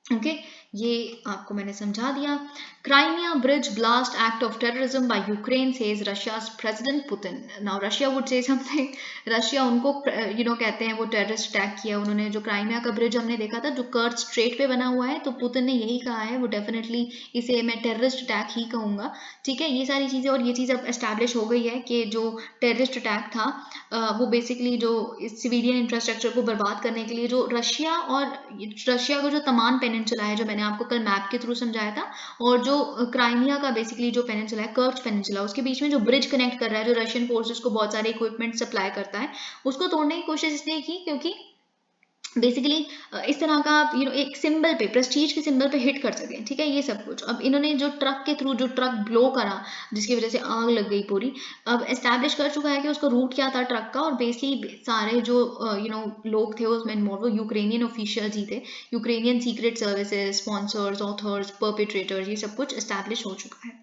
Okay, ये आपको मैंने समझा दिया। Crimea bridge blast act of terrorism by Ukraine says Russia's president Putin. Now Russia would say something, Russia उनको कहते हैं वो terrorist attack किया उन्होंने। जो क्राइमिया का ब्रिज हमने देखा था जो कर्च स्ट्रेट पे बना हुआ है, तो पुतिन ने यही कहा है, वो डेफिनेटली इसे मैं टेररिस्ट अटैक ही कहूँगा, ठीक है, ये सारी चीज़ें। और ये चीज़ अब एस्टैब्लिश हो गई है कि जो टेररिस्ट अटैक था वो बेसिकली जो सिविलियन इंफ्रास्ट्रक्चर को बर्बाद करने के लिए जो रशिया को जो तमान पेनिनसुला है जो मैंने आपको कल मैप के थ्रू समझाया था, और जो क्राइमिया का बेसिकली जो पेनिनसुला है, कर्च पेनिनसुला, उसके बीच में जो ब्रिज कनेक्ट कर रहा है, जो रशियन फोर्सेस को बहुत सारे इक्विपमेंट सप्लाई करता है, उसको तोड़ने की कोशिश इसलिए की क्योंकि बेसिकली इस तरह का आप एक सिंबल पे, प्रेस्टीज के सिंबल पे हिट कर सकें, ठीक है, ये सब कुछ। अब इन्होंने जो ट्रक के थ्रू जो ट्रक ब्लो करा, जिसकी वजह से आग लग गई पूरी, अब एस्टैब्लिश कर चुका है कि उसका रूट क्या था ट्रक का, और बेसिकली सारे जो लोग थे उसमें इन्वॉल्व, वो यूक्रेनियन ऑफिशियल्स ही थे, Ukrainian secret services, sponsors, authors, perpetrators, ये सब कुछ एस्टैब्लिश हो चुका है।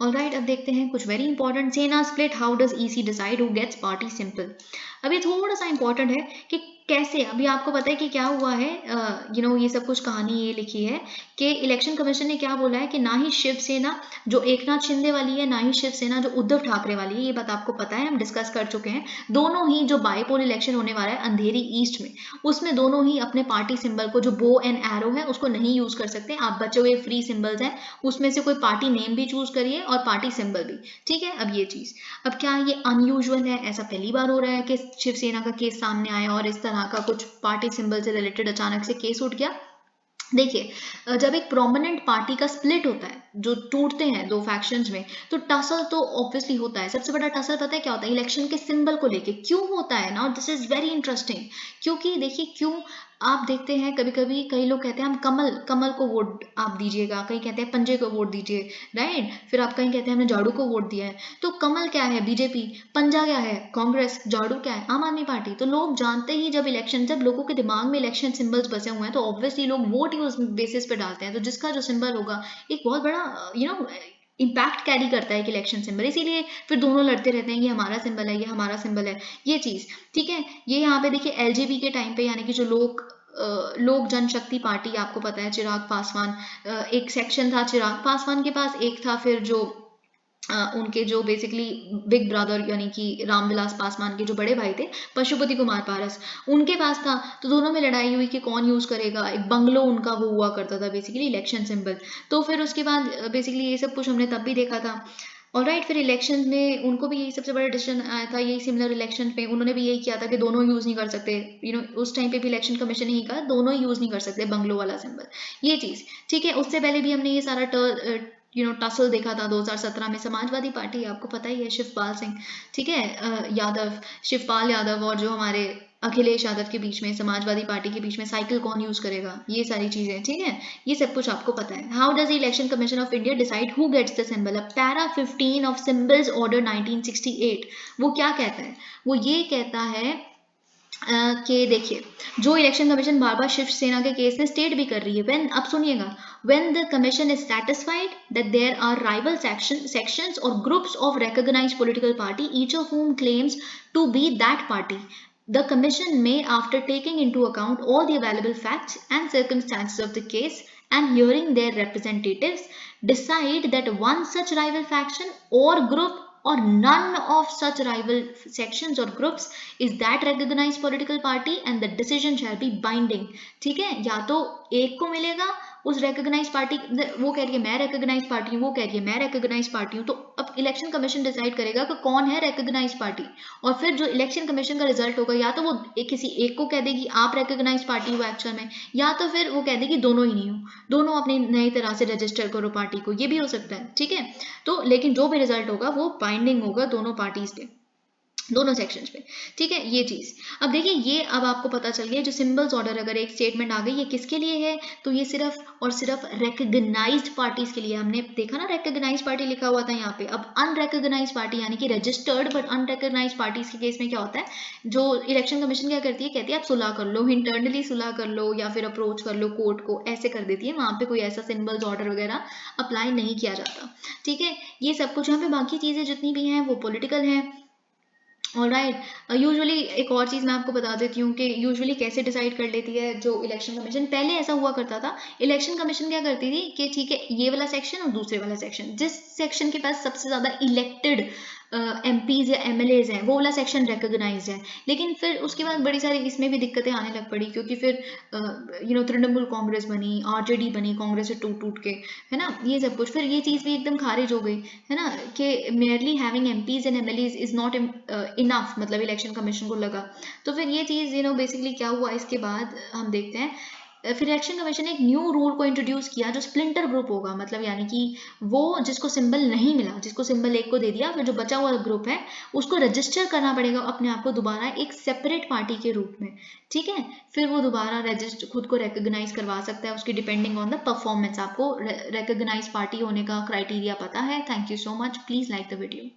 ऑलराइट, अब देखते हैं कुछ very important. Sena split, how does EC decide who gets party simple. अभी थोड़ा सा इंपॉर्टेंट है कि कैसे, अभी आपको पता है कि क्या हुआ है, ये सब कुछ कहानी ये लिखी है कि इलेक्शन कमीशन ने क्या बोला है कि ना ही शिवसेना जो एकनाथ शिंदे वाली है, ना ही शिवसेना जो उद्धव ठाकरे वाली है, ये बात आपको पता है, हम डिस्कस कर चुके हैं। दोनों ही जो बाईपोल इलेक्शन होने वाला है अंधेरी ईस्ट में, उसमें दोनों ही अपने पार्टी सिंबल को, जो बो एंड एरो है, उसको नहीं यूज कर सकते। आप बचे हुए फ्री सिंबल्स हैं, उसमें से कोई पार्टी नेम भी चूज करिए और पार्टी सिंबल भी, ठीक है। अब ये चीज, अब क्या ये अनयूजुअल है? ऐसा पहली बार हो रहा है कि शिवसेना का केस सामने आया और इस तरह का कुछ पार्टी सिंबल से रिलेटेड अचानक से केस उठ गया। देखिए, जब एक प्रोमिनेंट पार्टी का स्प्लिट होता है, जो टूटते हैं दो फैक्शंस में, तो टसल तो ऑब्वियसली होता है। सबसे बड़ा टसल पता है क्या होता है? इलेक्शन के सिंबल को लेके क्यों होता है ना, दिस इज वेरी इंटरेस्टिंग। क्योंकि देखिए क्यों, आप देखते हैं कभी कभी कई लोग कहते हैं हम कमल कमल को वोट आप दीजिएगा, कहीं कहते हैं पंजे को वोट दीजिए, राइट। फिर आप कहीं कहते हैं हमने झाड़ू को वोट दिया है। तो कमल क्या है? बीजेपी। पंजा क्या है? कांग्रेस। झाड़ू क्या है? आम आदमी पार्टी। तो लोग जानते ही, जब लोगों के दिमाग में इलेक्शन सिंबल्स बसे हुए हैं, तो ऑब्वियसली लोग वोट ही उस बेसिस पे डालते हैं। तो जिसका जो सिंबल होगा एक बहुत बड़ा इम्पैक्ट कैरी करता है एक इलेक्शन सिंबल, इसीलिए फिर दोनों लड़ते रहते हैं, ये हमारा सिंबल है, ये हमारा सिंबल है, ये चीज, ठीक है। ये यहाँ पे देखिए एलजेपी के टाइम पे, यानी कि जो लोक जनशक्ति पार्टी, आपको पता है चिराग पासवान, एक सेक्शन था चिराग पासवान के पास, एक था फिर जो उनके जो बेसिकली बिग ब्रदर यानी कि रामविलास पासवान के जो बड़े भाई थे, पशुपति कुमार पारस, उनके पास था। तो दोनों में लड़ाई हुई कि कौन यूज करेगा। एक बंगलो उनका वो हुआ करता था बेसिकली इलेक्शन सिंबल। तो फिर उसके बाद बेसिकली ये सब कुछ हमने तब भी देखा था। और राइट, फिर इलेक्शन में उनको भी यही सबसे बड़ा डिसीजन आया था, यही सिमिलर इलेक्शन पे उन्होंने भी यही किया था कि दोनों यूज नहीं कर सकते। उस टाइम पे भी इलेक्शन कमीशन ने ही कहा दोनों यूज नहीं कर सकते बंगलो वाला सिंबल, ये चीज, ठीक है। उससे पहले भी हमने ये सारा टसल देखा था 2017 में। समाजवादी पार्टी आपको पता ही है, शिवपाल सिंह, ठीक है, यादव, शिवपाल यादव और जो हमारे अखिलेश यादव के बीच में, समाजवादी पार्टी के बीच में साइकिल कौन यूज करेगा, ये सारी चीजें, ठीक है, ये सब कुछ आपको पता है। How does election commission of India decide who gets the symbol? अब पैरा 15 ऑफ सिंबल्स ऑर्डर 1968 वो क्या कहता है? वो ये कहता है कि देखिए, जो इलेक्शन कमीशन बार बार शिवसेना के केस में स्टेट भी कर रही है, व्हेन, अब सुनिएगा, when the commission is satisfied that there are rival sections or groups of recognized political party, each of whom claims to be that party, the commission may, after taking into account all the available facts and circumstances of the case and hearing their representatives, decide that one such rival faction or group or none of such rival sections or groups is that recognized political party and the decision shall be binding, ठीक है। या तो एक को मिलेगा उस recognise party, वो कह रही है मैं रेकग्नाइज पार्टी हूँ, वो कह रही है मैं रेकग्नाइज पार्टी हूँ, तो अब इलेक्शन कमीशन डिसाइड करेगा कि कौन है रेकग्नाइज पार्टी। और फिर जो इलेक्शन कमीशन का रिजल्ट होगा, या तो वो किसी एक को कह देगी आप रेकग्नाइज पार्टी हो एक्चुअल में, या तो फिर वो कह देगी दोनों ही नहीं हो, दोनों अपनी नई तरह से रजिस्टर करो पार्टी को, ये भी हो सकता है, ठीक है। तो लेकिन जो भी रिजल्ट होगा वो बाइंडिंग होगा दोनों पार्टीज पे, दोनों सेक्शंस पे, ठीक है, ये चीज। अब देखिए, ये अब आपको पता चल गया जो सिंबल्स ऑर्डर अगर एक स्टेटमेंट आ गई, ये किसके लिए है? तो ये सिर्फ और सिर्फ रिकग्नाइज्ड पार्टीज के लिए। हमने देखा ना रिकग्नाइज्ड पार्टी लिखा हुआ था यहाँ पे। अब अनरिकग्नाइज्ड पार्टी यानी कि रजिस्टर्ड बट अनरिकग्नाइज्ड पार्टीज के केस में क्या होता है, जो इलेक्शन कमीशन क्या करती है, कहती है आप सुलह कर लो, इंटरनली सुलह कर लो या फिर अप्रोच कर लो कोर्ट को, ऐसे कर देती है। वहां पे कोई ऐसा सिंबल्स ऑर्डर वगैरह अप्लाई नहीं किया जाता, ठीक है। ये सब कुछ यहाँ पे, बाकी चीजें जितनी भी हैं वो पॉलिटिकल हैं। ऑलराइट, यूजुअली एक और चीज़ मैं आपको बता देती हूँ कि यूजुअली कैसे डिसाइड कर लेती है जो इलेक्शन कमीशन। पहले ऐसा हुआ करता था, इलेक्शन कमीशन क्या करती थी कि ठीक है ये वाला सेक्शन और दूसरे वाला सेक्शन, जिस सेक्शन के पास सबसे ज़्यादा इलेक्टेड एमपीज या एमएलएज हैं वो वाला सेक्शन रिकग्नाइज है। लेकिन फिर उसके बाद बड़ी सारी इसमें भी दिक्कतें आने लग पड़ी, क्योंकि फिर तृणमूल कांग्रेस बनी, आरजेडी बनी कांग्रेस से टूट टूट के, है ना, ये सब कुछ। फिर ये चीज़ भी एकदम खारिज हो गई, है ना, कि merely having MPs and MLAs is not enough, मतलब इलेक्शन कमीशन को लगा। तो फिर ये चीज़ बेसिकली क्या हुआ, इसके बाद हम देखते हैं फिर इलेक्शन कमीशन ने एक न्यू रूल को इंट्रोड्यूस किया जो स्प्लिंटर ग्रुप होगा, मतलब यानी कि वो जिसको सिंबल नहीं मिला, जिसको सिंबल एक को दे दिया, फिर जो बचा हुआ ग्रुप है उसको रजिस्टर करना पड़ेगा अपने आप को दोबारा एक सेपरेट पार्टी के रूप में, ठीक है। फिर वो दोबारा रजिस्टर खुद को रिकॉग्नाइज करवा सकता है, उसकी डिपेंडिंग ऑन द परफॉर्मेंस। आपको रिकॉग्नाइज पार्टी होने का क्राइटेरिया पता है। Thank you so much, please like the video.